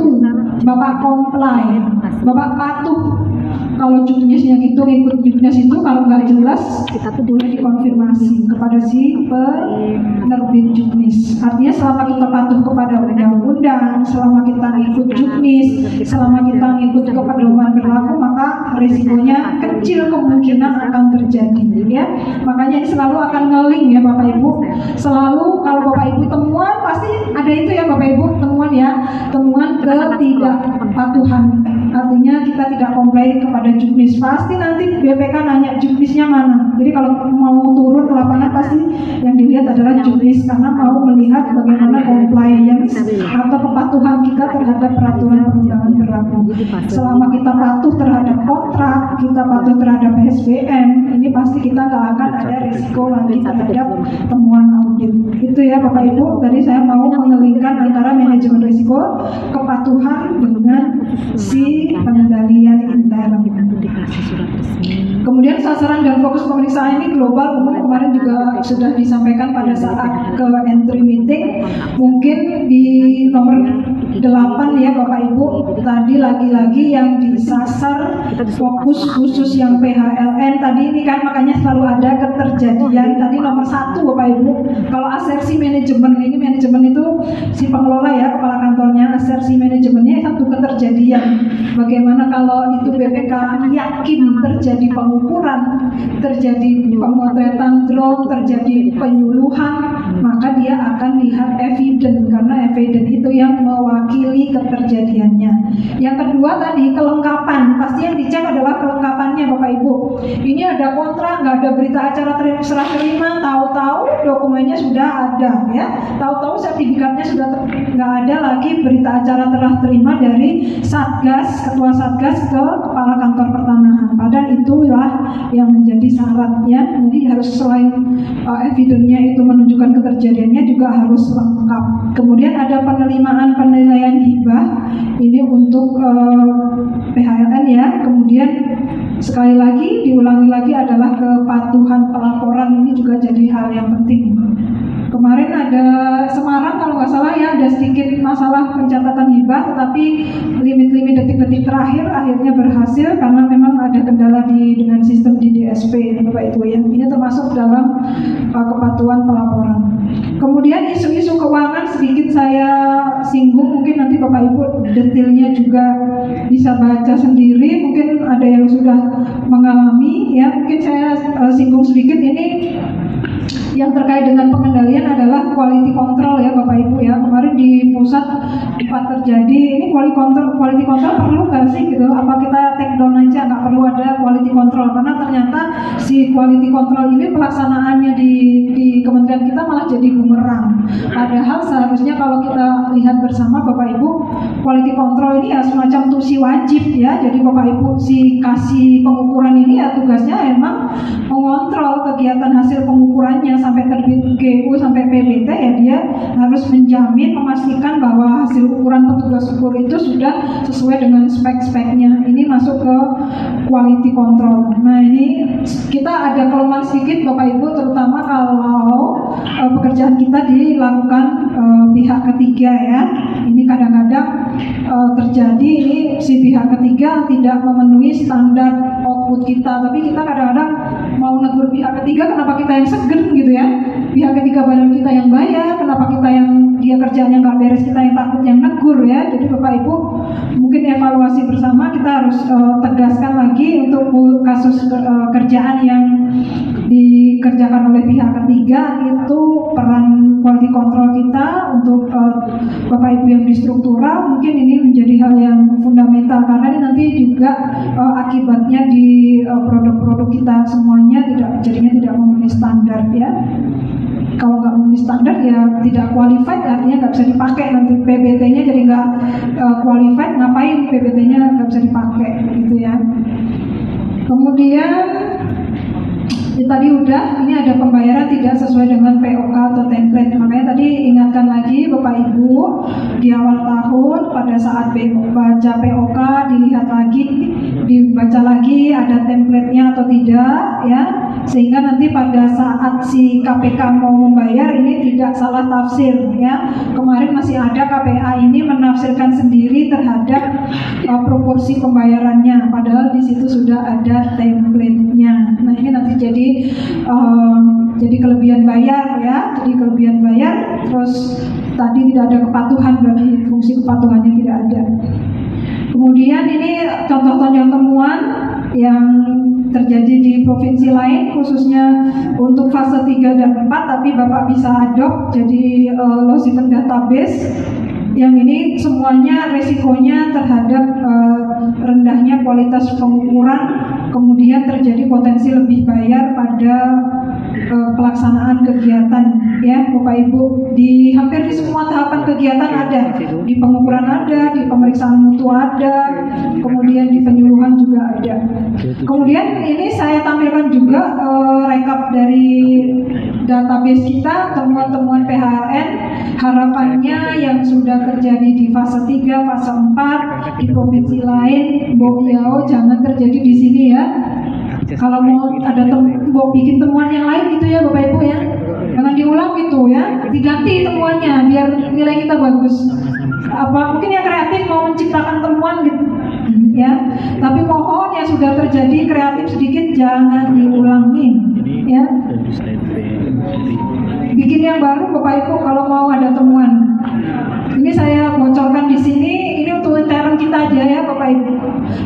Bapak comply, Bapak patuh. Kalau juknisnya gitu, ikut juknis itu, kalau nggak jelas boleh dikonfirmasi kepada si penerbit juknis. Artinya selama kita patuh kepada undang-undang, selama kita ikut juknis, selama kita ikut ke pedoman berlaku, maka risikonya kecil kemungkinan akan terjadi ya. Makanya ini selalu akan nge-link ya Bapak Ibu. Selalu kalau Bapak Ibu temuan, pasti ada itu ya Bapak Ibu, temuan ya, temuan ketidakpatuhan. Artinya kita tidak comply kepada juknis, pasti nanti BPK nanya juknisnya mana. Jadi kalau mau turun ke lapangan pasti yang dilihat adalah juknis, karena mau melihat bagaimana compliance atau kepatuhan kita terhadap peraturan perundangan berlaku. Selama kita patuh terhadap kontrak, kita patuh terhadap SBM, ini pasti kita nggak akan ada risiko lagi terhadap temuan audit. Itu ya Bapak Ibu, tadi saya mau mengelingkan antara manajemen risiko, kepatuhan dengan si pengendalian intern. Kemudian sasaran dan fokus pemeriksaan ini global, kemarin juga sudah disampaikan pada saat ke entry meeting. Mungkin di nomor 8 ya Bapak Ibu, tadi lagi-lagi yang disasar fokus khusus yang PHLN tadi ini kan, makanya selalu ada keterjadian. Tadi nomor 1 Bapak Ibu, kalau asersi manajemen ini, manajemen itu si pengelola ya, kepala kantornya, asersi manajemennya satu keterjadian. Bagaimana kalau itu BPK yakin terjadi pengukuran, terjadi pemotretan drone, terjadi penyuluhan, maka dia akan lihat evidence, karena evidence itu yang mewakili keterjadiannya. Yang kedua tadi kelengkapan, pasti yang dicek adalah kelengkapannya Bapak Ibu. Ini ada kontrak, nggak ada berita acara serah terima, tahu-tahu dokumennya sudah ada ya, tahu-tahu sertifikatnya sudah nggak ada lagi berita acara serah terima dari Satgas, ketua Satgas ke kepala kantor pertanahan. Padahal itulah masalah yang menjadi syaratnya. Jadi harus selain evidennya itu menunjukkan keterjadiannya juga harus lengkap. Kemudian ada penilaian hibah ini untuk PHLN ya. Kemudian sekali lagi diulangi lagi adalah kepatuhan pelaporan, ini juga jadi hal yang penting. Kemarin ada Semarang kalau nggak salah ya, ada sedikit masalah pencatatan hibah, tetapi limit-limit detik-detik terakhir akhirnya berhasil karena memang ada kendala dengan sistem di DSP, Bapak Ibu ya. Ini termasuk dalam kepatuhan pelaporan. Kemudian isu-isu keuangan sedikit saya singgung, mungkin nanti Bapak Ibu detailnya juga bisa baca sendiri. Mungkin ada yang sudah mengalami ya, mungkin saya singgung sedikit. Ini yang terkait dengan pengendalian adalah quality control ya Bapak Ibu ya. Kemarin di pusat sempat terjadi, ini quality control perlu nggak sih gitu? Apa kita take down aja, nggak perlu ada quality control? Karena ternyata si quality control ini pelaksanaannya di kementerian kita malah jadi bumerang. Padahal seharusnya kalau kita lihat bersama Bapak Ibu, quality control ini ya semacam tusi wajib ya. Jadi Bapak Ibu si kasih pengukuran ini ya tugasnya emang mengontrol kegiatan hasil pengukurannya sampai terbit GU sampai PBT ya, dia harus menjamin memastikan bahwa hasil ukuran petugas ukur itu sudah sesuai dengan spek-speknya. Ini masuk ke quality control. Nah ini kita ada kelemahan sedikit Bapak Ibu, terutama kalau pekerjaan kita dilakukan pihak ketiga ya. Ini kadang-kadang terjadi ini si pihak ketiga tidak memenuhi standar output kita, tapi kita kadang-kadang mau negur pihak ketiga, kenapa kita yang segen gitu ya. Pihak ketiga badan kita yang bayar, kenapa kita yang dia kerjanya nggak beres, kita yang takut yang negur ya. Jadi Bapak Ibu mungkin evaluasi bersama, kita harus tegaskan lagi untuk kasus kerjaan yang dikerjakan oleh pihak ketiga, itu peran quality control kita untuk Bapak Ibu yang di struktural, mungkin ini menjadi hal yang fundamental karena ini nanti juga akibatnya di produk-produk kita semuanya jadinya tidak memenuhi standar ya. Kalau nggak memenuhi standar ya tidak qualified, artinya nggak bisa dipakai, nanti PBT-nya jadi nggak qualified, ngapain PBT-nya nggak bisa dipakai gitu ya. Kemudian tadi udah, ini ada pembayaran tidak sesuai dengan POK atau template. Makanya tadi ingatkan lagi Bapak Ibu di awal tahun pada saat baca POK dilihat lagi, dibaca lagi ada template-nya atau tidak ya, sehingga nanti pada saat si KPK mau membayar ini tidak salah tafsir ya. Kemarin masih ada KPA ini menafsirkan sendiri terhadap proporsi pembayarannya, padahal di situ sudah ada template-nya. Nah ini nanti jadi kelebihan bayar ya, jadi kelebihan bayar. Terus tadi tidak ada kepatuhan, berarti fungsi kepatuhannya tidak ada. Kemudian ini contoh-contoh temuan yang terjadi di provinsi lain, khususnya untuk fase 3 dan 4, tapi Bapak bisa adopt jadi loss event database. Yang ini semuanya resikonya terhadap rendahnya kualitas pengukuran, kemudian terjadi potensi lebih bayar pada pelaksanaan kegiatan ya Bapak Ibu. Di hampir di semua tahapan kegiatan ada, di pengukuran ada, di pemeriksaan mutu ada, kemudian di penyuluhan juga ada. Kemudian ini saya tampilkan juga rekap dari database kita, temuan-temuan PHLN, harapannya yang sudah terjadi di fase 3, fase 4 di provinsi lain, jangan terjadi di sini ya. Kalau mau ada bikin temuan yang lain gitu ya Bapak Ibu ya, jangan diulang gitu ya, diganti temuannya biar nilai kita bagus. Apa mungkin yang kreatif mau menciptakan temuan gitu ya, tapi mohon yang sudah terjadi kreatif sedikit jangan diulangi ya. Bikin yang baru Bapak Ibu kalau mau ada temuan. Ini saya bocorkan di sini, ini untuk intern kita aja ya Bapak Ibu.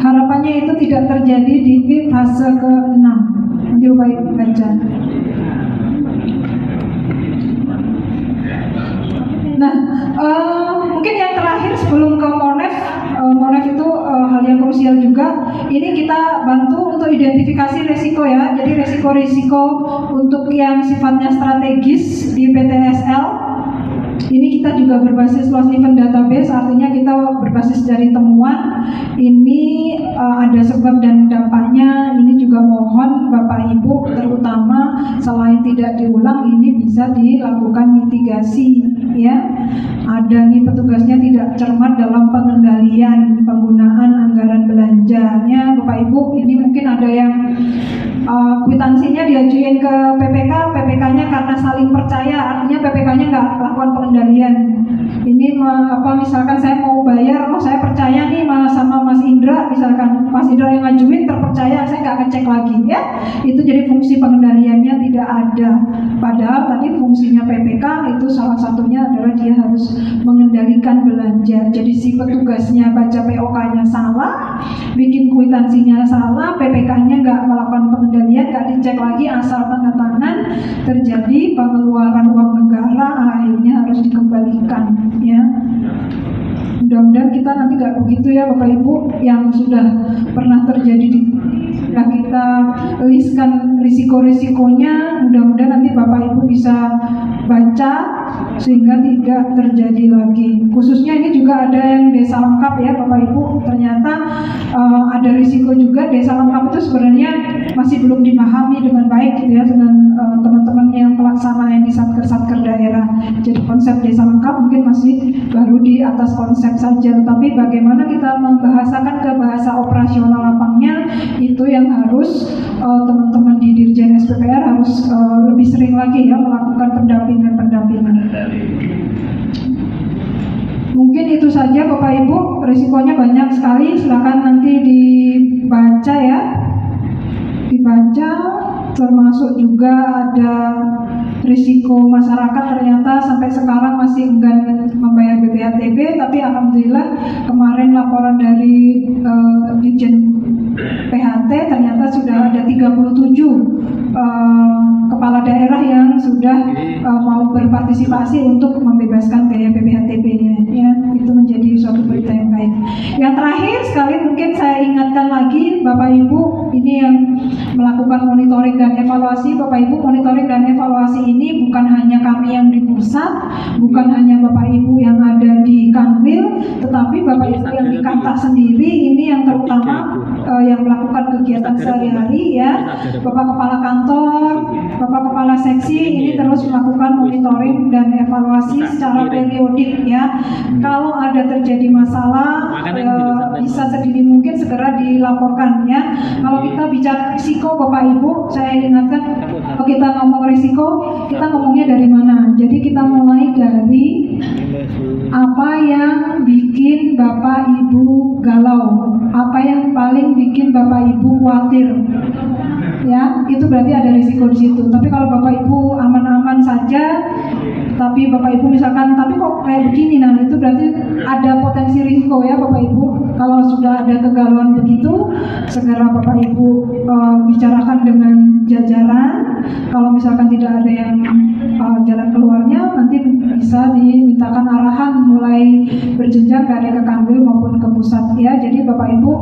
Harapannya itu tidak terjadi di fase ke-6. Nanti Bapak Ibu baca. Nah, mungkin yang terakhir sebelum ke Monef, Monef itu hal yang krusial juga. Ini kita bantu untuk identifikasi resiko ya. Jadi resiko-resiko untuk yang sifatnya strategis di PTSL Ini kita juga berbasis loss event database, artinya kita berbasis dari temuan. Ini ada sebab dan dampaknya. Ini juga mohon Bapak Ibu, terutama selain tidak diulang, ini bisa dilakukan mitigasi, ya. Ada nih petugasnya tidak cermat dalam pengendalian penggunaan anggaran belanjanya. Bapak Ibu, ini mungkin ada yang kwitansinya diajuin ke PPK, PPK-nya karena saling percaya, artinya PPK-nya nggak lakukan pengendalian. Ini misalkan saya mau bayar, saya percaya nih sama Mas Indra, misalkan Mas Indra yang ngajuin terpercaya, saya nggak ngecek lagi, ya. Itu jadi fungsi pengendaliannya tidak ada. Padahal tadi fungsinya PPK itu salah satunya adalah dia harus mengendalikan belanja. Jadi si petugasnya baca POK-nya salah, bikin kwitansinya salah, PPK-nya nggak melakukan pengendalian, nggak dicek lagi, asal tanda tangan, terjadi pengeluaran uang negara, akhirnya harus dikembalikan, ya. Mudah-mudahan kita nanti nggak begitu, ya Bapak Ibu, yang sudah pernah terjadi di kita listkan risiko-risikonya. Mudah-mudahan nanti Bapak Ibu bisa baca sehingga tidak terjadi lagi. Khususnya ini juga ada yang desa lengkap, ya Bapak Ibu. Ternyata ada risiko juga. Desa lengkap itu sebenarnya masih belum dipahami dengan baik, gitu ya, dengan teman-teman yang pelaksana yang di satker-satker daerah. Jadi konsep desa lengkap mungkin masih baru di atas konsep saja, tapi bagaimana kita membahasakan ke bahasa operasional lapangnya, itu yang harus teman-teman di Dirjen SPPR harus lebih sering lagi, ya, melakukan pendampingan. Mungkin itu saja Bapak Ibu, risikonya banyak sekali, silakan nanti dibaca, ya, dibaca. Termasuk juga ada risiko masyarakat ternyata sampai sekarang masih enggan membayar BPHTB, tapi alhamdulillah kemarin laporan dari Dirjen PHT ternyata sudah ada 37 kepala daerah yang sudah mau berpartisipasi untuk membebaskan biaya BPHTB-nya, ya. Itu menjadi suatu berita yang baik. Yang terakhir sekali mungkin saya ingatkan lagi Bapak Ibu, ini yang melakukan monitoring dan evaluasi. Bapak Ibu, monitoring dan evaluasi ini bukan hanya kami yang di pusat, bukan hanya Bapak Ibu yang ada di Kanwil, tetapi Bapak Ibu yang di Kantah sendiri, ini yang terutama yang melakukan kegiatan sehari-hari, ya. Bapak Kepala Kantor, Bapak Kepala Seksi ini terus melakukan monitoring dan evaluasi secara periodik, ya. Kalau ada terjadi masalah, bisa sedini mungkin segera dilaporkan, ya. Kalau kita bicara risiko Bapak Ibu, saya ingatkan, kalau kita ngomong risiko, kita ngomongnya dari mana? Jadi kita mulai dari apa yang bikin Bapak Ibu galau, apa yang paling bikin Bapak Ibu khawatir, ya, itu berarti ada risiko di situ. Tapi kalau Bapak Ibu aman-aman saja, tapi Bapak Ibu misalkan, tapi kok kayak begini, nah itu berarti ada potensi risiko, ya Bapak Ibu. Kalau sudah ada kegalauan begitu, segera Bapak Ibu bicarakan dengan jajaran. Kalau misalkan tidak ada yang jalan keluarnya, nanti bisa dimintakan arahan mulai berjenjang dari ke Kanwil maupun ke pusat, ya. Jadi Bapak Ibu,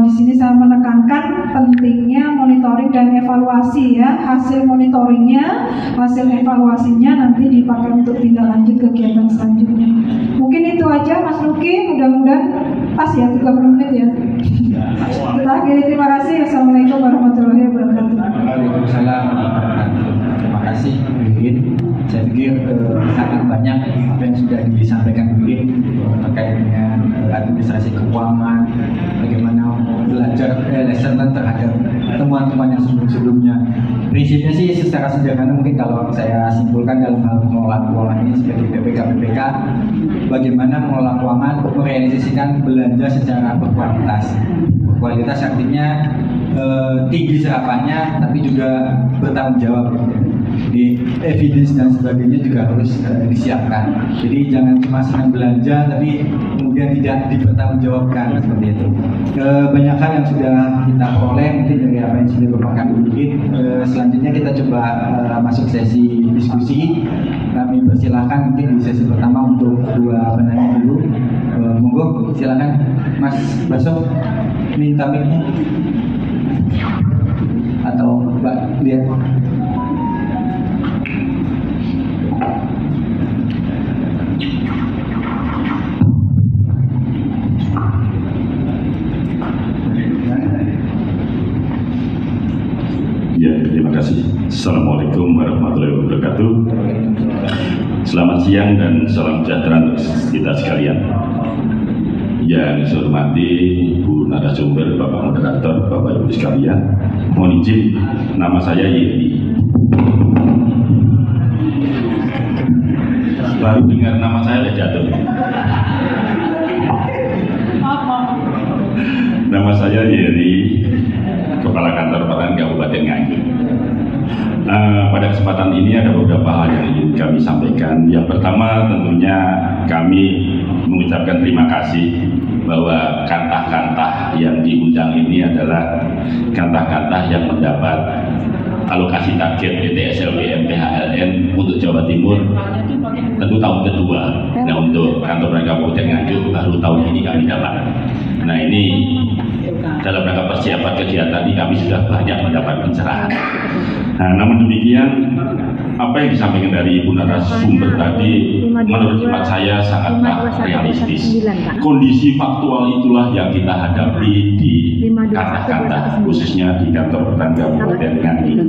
di sini saya menekankan pentingnya monitoring dan evaluasi, ya. Hasil monitoringnya, hasil evaluasinya nanti dipakai untuk tindak lanjut kegiatan selanjutnya. Mungkin itu aja Mas Luki, mudah-mudahan pas, ya, 30 menit, ya. Kita akhiri, terima kasih. Assalamualaikum warahmatullahi wabarakatuh. Waalaikumsalam. Terima kasih Bu Iin. Saya pikir sangat banyak apa yang sudah disampaikan Bu Iin terkait dengan administrasi keuangan, bagaimana belajar lesson learned terhadap temuan-temuan yang sebelum-sebelumnya. Prinsipnya sih secara sederhana mungkin kalau saya simpulkan dalam hal pengelolaan keuangan ini sebagai PPK, bagaimana mengelola keuangan merealisasikan belanja secara berkualitas. Berkualitas artinya tinggi serapannya, tapi juga bertanggung jawab. Di evidence dan sebagainya juga harus disiapkan. Jadi jangan cuma senang belanja, tapi kemudian tidak dipertanggungjawabkan seperti itu. Banyak hal yang sudah kita peroleh mungkin dari apa yang sudah dipaparkan Bu Iin. Selanjutnya kita coba masuk sesi diskusi. Kami persilahkan mungkin di sesi pertama untuk dua penanya dulu. Monggo silakan Mas Baso, minta mic-nya atau Mbak lihat. Assalamualaikum warahmatullahi wabarakatuh. Selamat siang dan salam sejahtera untuk kita sekalian. Yang saya hormati Bu narasumber, Bapak moderator, Bapak Ibu sekalian, mohon izin, nama saya Yeri. Baru dengar nama saya udah jatuh. Nama saya Yeri, Kepala Kantor Pertanian Kabupaten Nganjuk. Pada kesempatan ini ada beberapa hal yang ingin kami sampaikan. Yang pertama tentunya kami mengucapkan terima kasih bahwa kantah-kantah yang diundang ini adalah kantah-kantah yang mendapat alokasi target PTSLBM PHLN untuk Jawa Timur tentu tahun kedua. Nah, untuk kantor pertanian Kabupaten Nganjuk baru tahun ini kami dapat. Nah, ini dalam rangka persiapan kegiatan ini kami sudah banyak mendapat pencerahan. Nah, namun demikian apa yang disampaikan dari Ibu narasumber tadi menurut hemat saya sangatlah realistis. Kondisi faktual itulah yang kita hadapi di kantah-kantah, khususnya di kantor pertanian Kabupaten Nganjuk.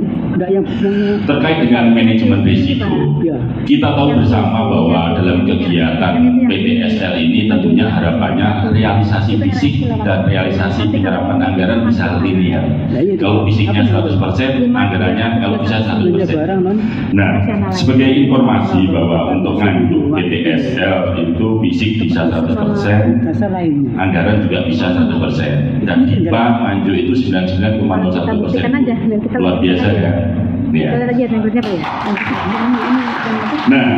Terkait dengan manajemen risiko, kita tahu bersama bahwa dalam kegiatan PTSL ini tentunya harapannya realisasi fisik dan realisasi penyerapan anggaran bisa linear. Kalau fisiknya 100%, anggarannya kalau bisa 100%. Nah, sebagai informasi bahwa untuk Nganjuk PTSL itu fisik bisa 100%, anggaran juga bisa 100%, dan IPA Nganjuk itu 99,01%. Luar biasa ya. Ya. Nah,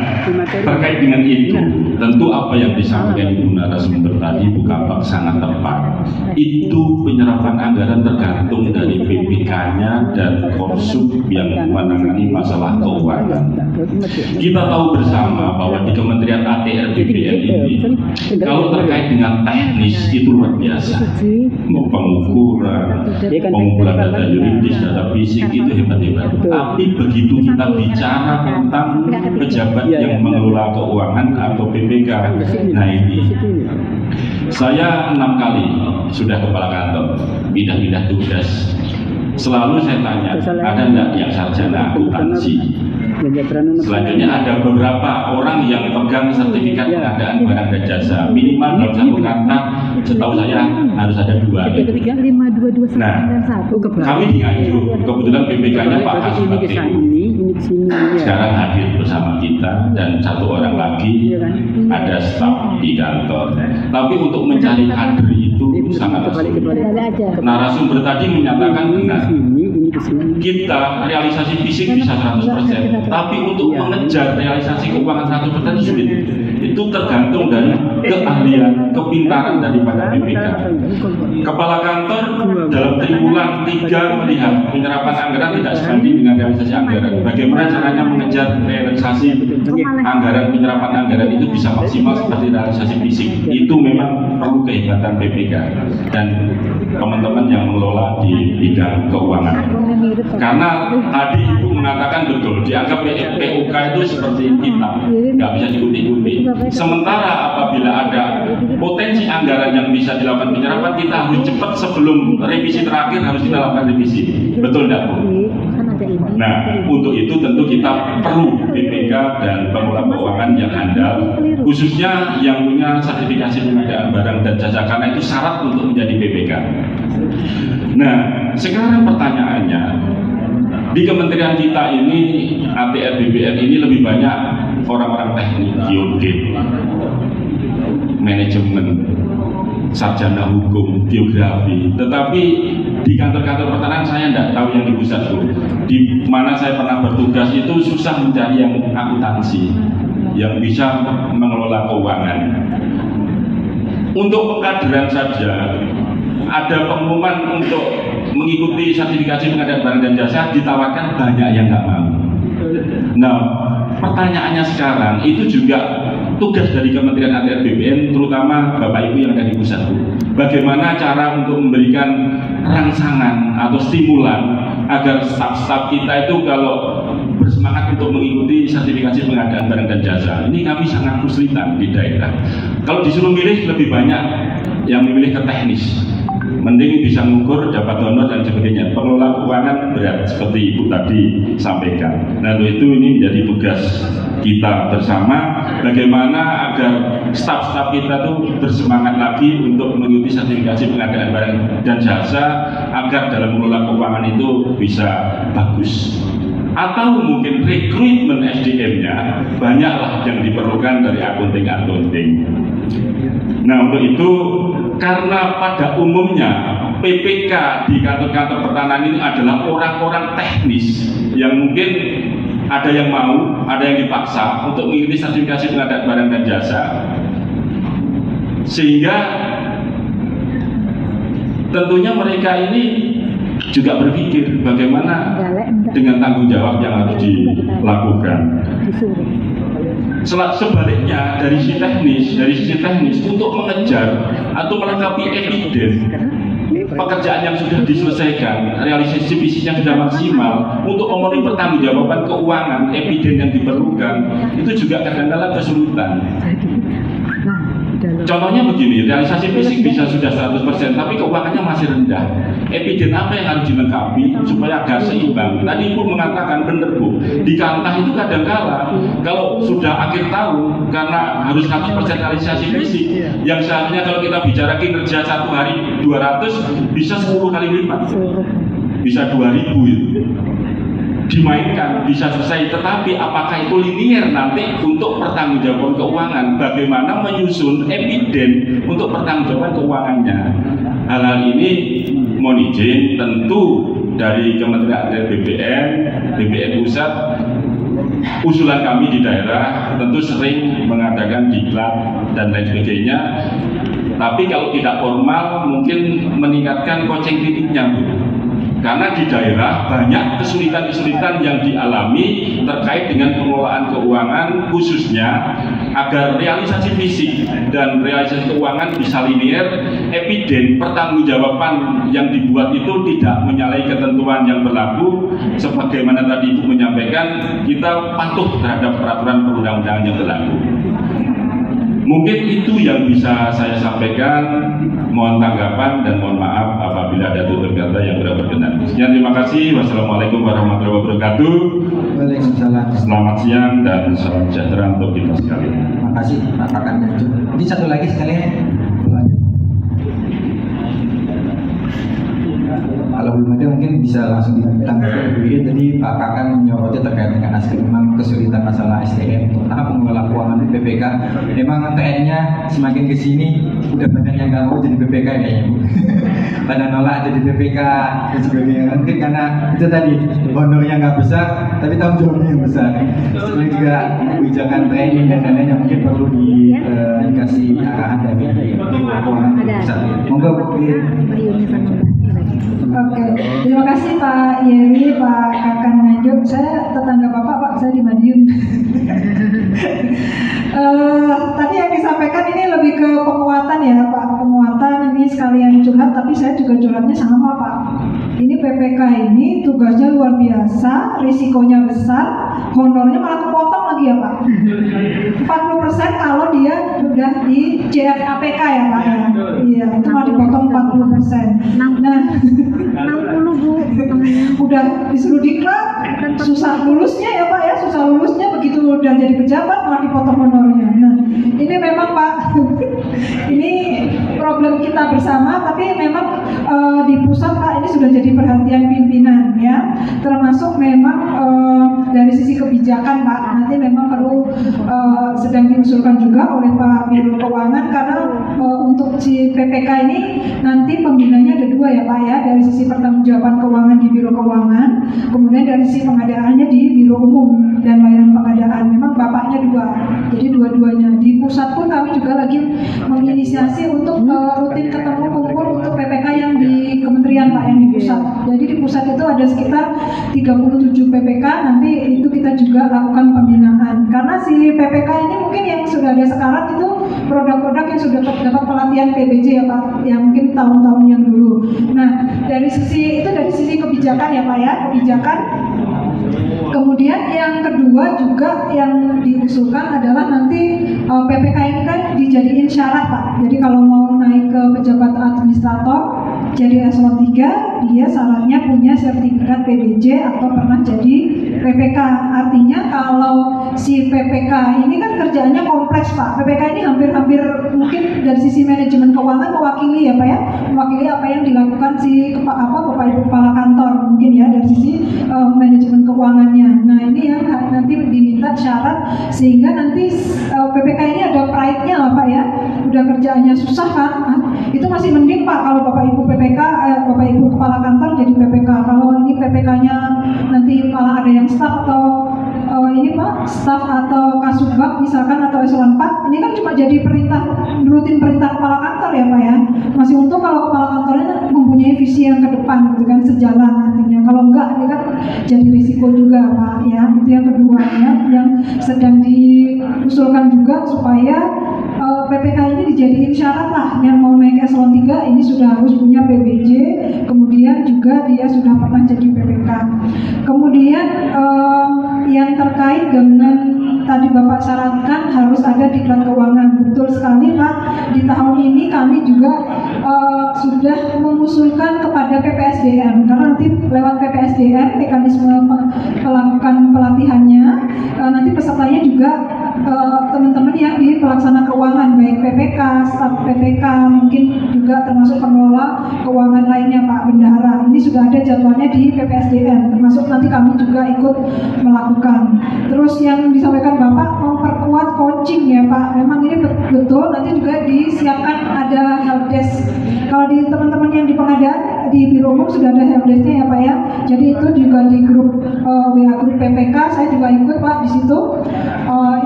terkait dengan itu, tentu apa yang disampaikan Ibu narasumber tadi bukan sangat tepat. Itu penyerapan anggaran tergantung dari PPK-nya dan Korsub yang menangani masalah keuangan. Kita tahu bersama bahwa di Kementerian ATR BPN ini, kalau terkait dengan teknis itu luar biasa. Mau pengumpulan data yuridis, data fisik itu hebat-hebat. Tapi begitu kita bicara tentang pejabat yang mengelola keuangan atau PPK, nah ini saya 6 kali sudah kepala kantor, pindah-pindah tugas. Selalu saya tanya, ada enggak yang sarjana akuntansi? Selanjutnya ada beberapa orang yang pegang sertifikat pengadaan barang dan jasa, minimal dalam satu kata setahu saya harus ada 2. Nah, kami di Nganjuk kebetulan PPK-nya Pak Hasbati sekarang hadir bersama kita, dan 1 orang lagi ada staf di kantor. Tapi untuk mencari kader itu sangat sulit. Narasumber tadi menyatakan benar, kita realisasi fisik bisa 100%, tapi untuk mengejar realisasi keuangan 100% sulit. Itu tergantung dari keahlian, kepintaran daripada PPK. Kepala kantor dalam triwulan 3 melihat penyerapan anggaran tidak sebanding dengan realisasi anggaran. Bagaimana caranya mengejar realisasi anggaran, penyerapan anggaran itu bisa maksimal seperti realisasi fisik. Itu memang perlu kehebatan PPK dan teman-teman yang mengelola di bidang keuangan. Karena tadi Ibu mengatakan betul, dianggap PUK itu seperti kita, nggak bisa diikuti-ikuti. Sementara apabila ada potensi anggaran yang bisa dilakukan penyerapan, kita harus cepat sebelum revisi terakhir harus kita lakukan revisi. Betul tidak, Bu? Nah, untuk itu tentu kita perlu BPK dan pengelola keuangan yang handal, khususnya yang punya sertifikasi pengadaan barang dan jasa, karena itu syarat untuk menjadi BPK. Nah, sekarang pertanyaannya, di kementerian kita ini, ATR BPN ini lebih banyak orang-orang teknik, geodet, manajemen, sarjana hukum, geografi. Tetapi di kantor-kantor pertanian saya tidak tahu yang di pusat, Bu. Di mana saya pernah bertugas itu susah mencari yang akuntansi, yang bisa mengelola keuangan. Untuk pengkaderan saja, ada pengumuman untuk mengikuti sertifikasi pengadaan barang dan jasa, ditawarkan banyak yang nggak mau. Nah, pertanyaannya sekarang itu juga tugas dari Kementerian ATR BPN, terutama Bapak Ibu yang ada di pusat. Bagaimana cara untuk memberikan rangsangan atau stimulan agar staf-staf kita itu kalau bersemangat untuk mengikuti sertifikasi pengadaan barang dan jasa. Ini kami sangat kesulitan di daerah. Kalau disuruh milih, lebih banyak yang memilih ke teknis. mending bisa mengukur dapat honor dan sebagainya. Pengelola keuangan berat seperti Ibu tadi sampaikan. Nah, untuk itu ini menjadi tugas kita bersama, bagaimana agar staf-staf kita tuh bersemangat lagi untuk mengikuti sertifikasi pengadaan barang dan jasa agar dalam mengelola keuangan itu bisa bagus. Atau mungkin rekrutmen SDM-nya banyaklah yang diperlukan dari akunting-akunting. Nah, untuk itu karena pada umumnya PPK di kantor-kantor pertanahan ini adalah orang-orang teknis yang mungkin ada yang mau, ada yang dipaksa untuk mengikuti sertifikasi pengadaan barang dan jasa, sehingga tentunya mereka ini juga berpikir bagaimana dengan tanggung jawab yang harus dilakukan. Sebaliknya dari sisi teknis untuk mengejar atau melengkapi eviden pekerjaan yang sudah diselesaikan, realisasi visinya sudah maksimal, untuk memenuhi pertanggungjawaban keuangan, eviden yang diperlukan, itu juga kadang-kadang kesulitan. Contohnya begini, realisasi fisik bisa sudah 100%, tapi keuangannya masih rendah. Eviden apa yang harus dilengkapi supaya agak seimbang? Tadi Ibu mengatakan benar Bu, di kantah itu kadang-kala kalau sudah akhir tahun karena harus 100% realisasi fisik, yang seharusnya kalau kita bicara kinerja satu hari 200 bisa 10 kali lipat, bisa 2000 itu dimainkan, bisa selesai. Tetapi apakah itu linear nanti untuk pertanggungjawaban keuangan? Bagaimana menyusun eviden untuk pertanggungjawaban keuangannya? Hal-hal ini mohon izin tentu dari Kementerian BPN Pusat, usulan kami di daerah tentu sering mengadakan diklat dan lain sebagainya. Tapi kalau tidak formal mungkin meningkatkan koceng titiknya Bu. Karena di daerah banyak kesulitan-kesulitan yang dialami terkait dengan pengelolaan keuangan, khususnya agar realisasi fisik dan realisasi keuangan bisa linear, eviden pertanggungjawaban yang dibuat itu tidak menyalahi ketentuan yang berlaku. Sebagaimana tadi Ibu menyampaikan, kita patuh terhadap peraturan perundang-undangan yang berlaku. Mungkin itu yang bisa saya sampaikan. Mohon tanggapan dan mohon maaf apabila ada tutur kata yang berkenan. Sekian, terima kasih. Wassalamualaikum warahmatullahi wabarakatuh. Waalaikumsalam. Selamat siang dan salam sejahtera untuk kita sekalian. Terima kasih Pak Kakan. Mungkin satu lagi sekalian. Kalau belum ada mungkin bisa langsung ditanggapi. Tadi Pak Kakan menyoroti terkait dengan memang kesulitan masalah SDM, terutama pengelola keuangan di PPK. Memang TN-nya semakin ke sini udah banyak yang nggak mau jadi PPK kayaknya Bu. Pada nolak jadi PPK dan sebagainya. Mungkin karena itu tadi honornya nggak besar, tapi tanggung jawabnya yang besar. Sebenarnya juga kebijakan training dan lain-lain yang mungkin perlu dikasih arahan dari keuangan pusat. Monggo Bu. Oke, terima kasih Pak Yeri, Pak Kakan Nganjuk. Saya tetangga Bapak, Pak, saya di Madiun. Tadi yang disampaikan ini lebih ke penguatan ya Pak, penguatan ini sekalian curhat, tapi saya juga curhatnya sama Pak. Ini PPK ini tugasnya luar biasa, risikonya besar, honornya malah kepotong lagi ya Pak. 40% kalau dia sudah di JFAPK ya Pak ya. Iya, itu malah dipotong 40%. Nah, 60 Bu. Udah disuruh diklat, susah lulusnya ya Pak ya, susah lulusnya, begitu udah jadi pejabat malah dipotong honornya. Nah, ini memang Pak, ini problem kita bersama, tapi memang di pusat Pak ini sudah jadi perhatian pimpinan ya, termasuk memang dari sisi kebijakan Pak, nanti memang perlu sedang diusulkan juga oleh Pak Biro Keuangan, karena untuk si PPK ini nanti pembinanya ada dua ya Pak ya, dari sisi pertanggungjawaban keuangan di Biro Keuangan, kemudian dari sisi pengadaannya di Biro Umum dan Layanan Pengadaan. Memang bapaknya dua, jadi dua-duanya. Di pusat pun kami juga lagi menginisiasi untuk rutin ketemu kumpul untuk PPK yang di kementerian Pak, yang di pusat. Jadi di pusat itu ada sekitar 37 PPK, nanti itu kita juga lakukan pembinaan. Karena si PPK ini mungkin yang sudah ada sekarang itu produk-produk yang sudah dapat pelatihan PBJ ya Pak, yang mungkin tahun-tahun yang dulu. Nah, dari sisi itu dari sisi kebijakan ya Pak ya, kebijakan. Kemudian yang kedua juga yang diusulkan adalah nanti PPK ini kan dijadiin syarat Pak. Jadi kalau mau naik ke pejabat administrator jadi eselon 3, dia syaratnya punya sertifikat PBJ atau pernah jadi PPK. Artinya kalau si PPK ini kan kerjaannya kompleks Pak. PPK ini hampir mungkin dari sisi manajemen keuangan mewakili ya Pak ya, mewakili apa yang dilakukan si Bapak Ibu Kepala Kantor mungkin ya dari sisi manajemen keuangannya. Nah ini yang nanti diminta syarat sehingga nanti PPK ini ada pride-nya lah Pak ya. Udah kerjaannya susah kan, itu masih mending Pak kalau Bapak Ibu PPK, Bapak Ibu Kepala Kantor jadi PPK. Kalau ini PPK-nya nanti malah ada yang staf atau ini Pak, staf atau kasubag misalkan atau eselon 4, ini kan cuma jadi perintah, rutin perintah kepala kantor ya Pak ya. Masih untung kalau kepala kantornya mempunyai visi yang ke depan gitu kan, sejalan nantinya. Kalau enggak ini kan jadi risiko juga Pak ya. Itu yang kedua ya, yang sedang diusulkan juga supaya PPK ini dijadiin syarat lah, yang mau naik eselon 3 ini sudah harus punya PBJ, kemudian juga dia sudah pernah jadi PPK. Kemudian yang terkait dengan tadi Bapak syaratkan harus ada diklat keuangan. Betul sekali Pak, di tahun ini kami juga sudah mengusulkan kepada PPSDM, karena nanti lewat PPSDM mekanisme melakukan pelatihannya, nanti pesertanya juga teman-teman yang di pelaksana keuangan, baik PPK, staf PPK, mungkin juga termasuk pengelola keuangan lainnya Pak Bendahara. Ini sudah ada jadwalnya di PPSDM, termasuk nanti kami juga ikut melakukan. Terus yang disampaikan Bapak memperkuat coaching ya Pak, memang ini betul, nanti juga disiapkan ada helpdesk. Kalau di teman-teman yang di pengadaan di Biro Umum sudah ada helpdesknya ya Pak ya. Jadi itu juga di grup WA grup PPK, saya juga ikut Pak di situ.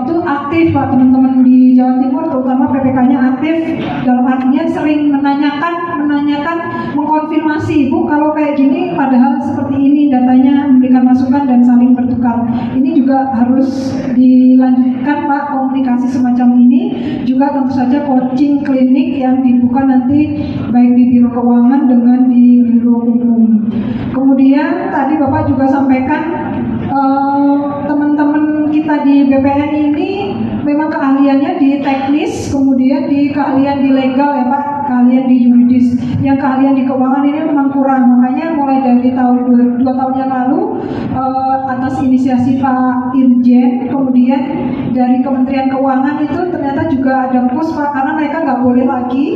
Itu aktif Pak, teman-teman di Jawa Timur terutama PPK-nya aktif, dalam artinya sering menanyakan, mengkonfirmasi Bu kalau kayak gini padahal seperti ini datanya, memberikan masukan dan saling bertukar. Ini juga harus dilanjutkan Pak, komunikasi semacam ini. Juga tentu saja coaching klinik yang dibuka nanti baik di Biro Keuangan dengan di Biro Umum. Kemudian tadi Bapak juga sampaikan teman-teman kita di BPN ini memang keahliannya di teknis, kemudian di keahlian di legal ya Pak, keahlian di yuridis. Yang keahlian di keuangan ini memang kurang, makanya mulai dari tahun 2 tahun yang lalu atas inisiasi Pak Irjen, kemudian dari Kementerian Keuangan itu ternyata juga ada pos Pak, karena mereka nggak boleh lagi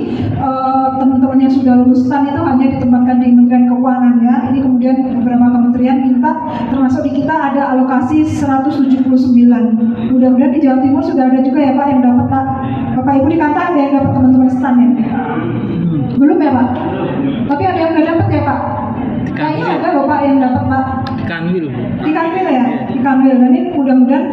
teman-teman yang sudah lulus STAN itu hanya ditempatkan di Kementerian Keuangan ya. Ini kemudian beberapa kementerian minta, termasuk di kita ada alokasi 179. Mudah-mudahan di Jawa Timur sudah ada juga ya Pak yang dapat Pak. Bapak Ibu di Kantor ada yang dapat teman-teman STAN ya? Belum ya Pak? Tapi ada yang nggak dapat ya Pak? Kayaknya ada loh Pak yang dapat Pak. Di Kanwil ya? Di Kanwil. Dan ini mudah-mudahan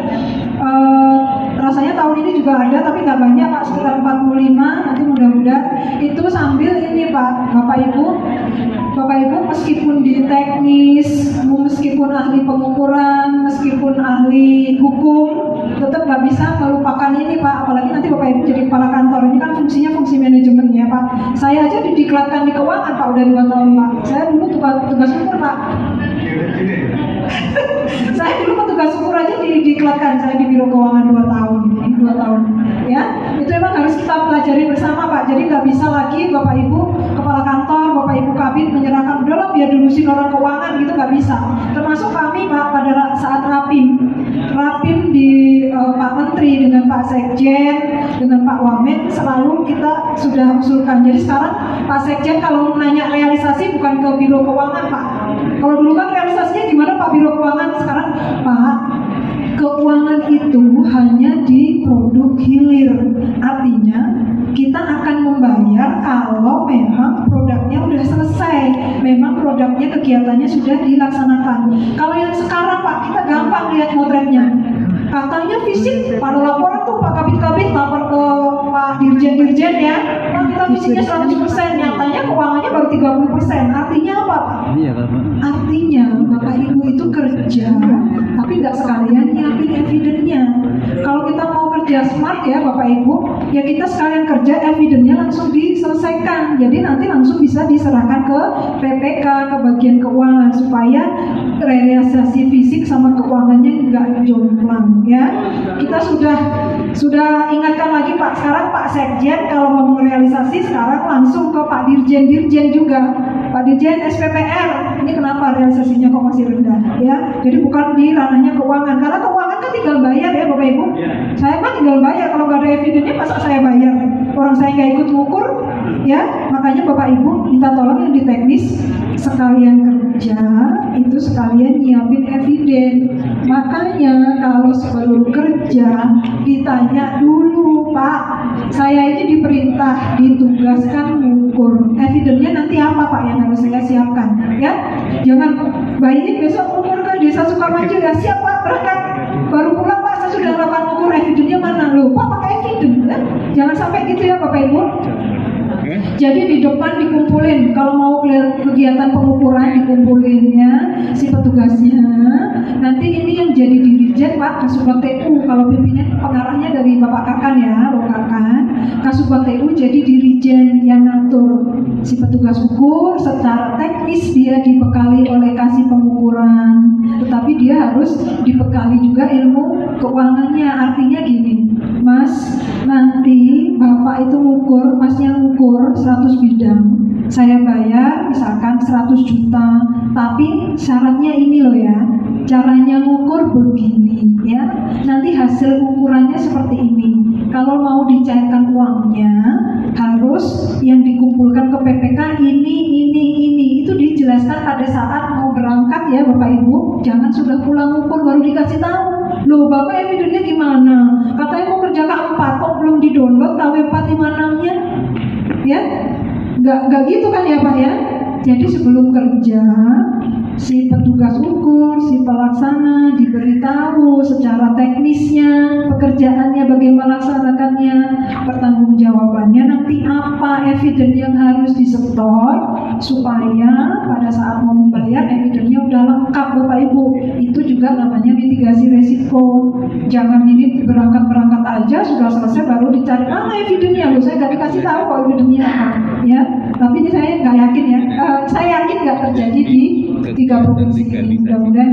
rasanya tahun ini juga ada, tapi nggak banyak Pak, sekitar 45. Nanti mudah-mudahan itu sambil ini Pak, Bapak Ibu meskipun di teknis, meskipun ahli pengukuran, meskipun ahli hukum, tetap nggak bisa melupakan ini Pak. Apalagi nanti Bapak Ibu jadi kepala kantor, ini kan fungsinya fungsi manajemen ya Pak. Saya aja didiklatkan di keuangan Pak, udah 2 tahun Pak. Saya dulu tugas ukur Pak. Saya dulu petugas ukur aja didiklatkan, saya di Biro Keuangan 2 tahun ya. Itu memang harus kita pelajari bersama Pak. Jadi nggak bisa lagi Bapak Ibu kepala kantor, Bapak Ibu kabin menyerahkan udahlah biar diurusin orang keuangan gitu, nggak bisa. Termasuk kami Pak pada saat rapim di Pak Menteri dengan Pak Sekjen dengan Pak Wamen selalu kita sudah usulkan. Jadi sekarang Pak Sekjen kalau nanya realisasi bukan ke Biro Keuangan Pak. Kalau dulu kan realisasinya gimana Pak Biro Keuangan, sekarang Pak keuangan itu hanya di produk hilir. Artinya kita akan membayar kalau memang produknya udah selesai, memang produknya kegiatannya sudah dilaksanakan. Kalau yang sekarang Pak, kita gampang lihat motretnya. Katanya fisik pada laporan tuh Pak Kabit lapor ke Pak Dirjen ya, Pak kita fisiknya 100%, nyatanya keuangannya baru 30%. Artinya apa Pak? Artinya Bapak Ibu itu kerja, tapi nggak sekalian nyiapin evidennya. Kalau kita mau kerja supaya smart ya Bapak Ibu, ya kita sekalian kerja evidennya langsung diselesaikan. Jadi nanti langsung bisa diserahkan ke PPK, ke bagian keuangan, supaya realisasi fisik sama keuangannya nggak jomplang ya. Kita sudah ingatkan lagi Pak, sekarang Pak Sekjen kalau mau realisasi sekarang langsung ke Pak Dirjen juga. Pak Dirjen SPPR, ini kenapa realisasinya kok masih rendah ya? Jadi bukan di ranahnya keuangan, karena keuangan kan tinggal bayar ya Bapak Ibu. Saya kan tinggal bayar, kalau nggak ada evidennya masa saya bayar? Orang saya nggak ikut ngukur ya. Makanya Bapak Ibu minta tolong yang di teknis sekalian kerja itu sekalian nyiapin eviden. Makanya kalau sebelum kerja ditanya dulu, Pak, saya ini diperintah, ditugaskan mengukur, evidennya nanti apa Pak yang harus saya siapkan ya. Jangan bayi besok ukur ke Desa Sukamaju ya, siap Pak, berangkat, baru pulang Pak saya sudah melakukan ukur, evidennya mana? Loh Pak pakai eviden ya? Jangan sampai gitu ya Bapak Ibu. Jadi di depan dikumpulin, kalau mau kegiatan pengukuran dikumpulin ya si petugasnya. Nanti ini yang jadi dirijen Pak Kasubag TU, kalau pimpinan pengarahnya dari Bapak Kakan ya, Bapak Kakan. Kasubag TU jadi dirijen yang ngatur si petugas ukur. Secara teknis dia dibekali oleh kasih pengukuran, tetapi dia harus dibekali juga ilmu keuangannya. Artinya gini, Mas, nanti Bapak itu ngukur, Masnya ngukur 100 bidang, saya bayar misalkan 100 juta, tapi syaratnya ini loh ya, caranya ngukur begini ya, nanti hasil ukurannya seperti ini. Kalau mau dicairkan uangnya harus yang dikumpulkan ke PPK ini. Itu dijelaskan pada saat mau berangkat ya Bapak Ibu. Jangan sudah pulang ngukur baru dikasih tahu. Loh Bapak evidennya gimana? Katanya mau kerja K4 kok belum di-download KW 456-nya? Ya, nggak gitu kan ya Pak ya. Jadi sebelum kerja si petugas ukur, si pelaksana diberitahu secara teknisnya, pekerjaannya bagaimana melaksanakannya, pertanggungjawabannya nanti apa, eviden yang harus disetor supaya pada saat mau membayar evidennya udah lengkap Bapak Ibu. Itu juga namanya mitigasi resiko. Jangan ini berangkat aja sudah selesai baru dicari evidennya. Loh saya nggak dikasih tahu kok evidennya apa ya. Tapi ini saya nggak yakin ya. Saya yakin nggak terjadi di 3 provinsi ini. Mudah-mudahan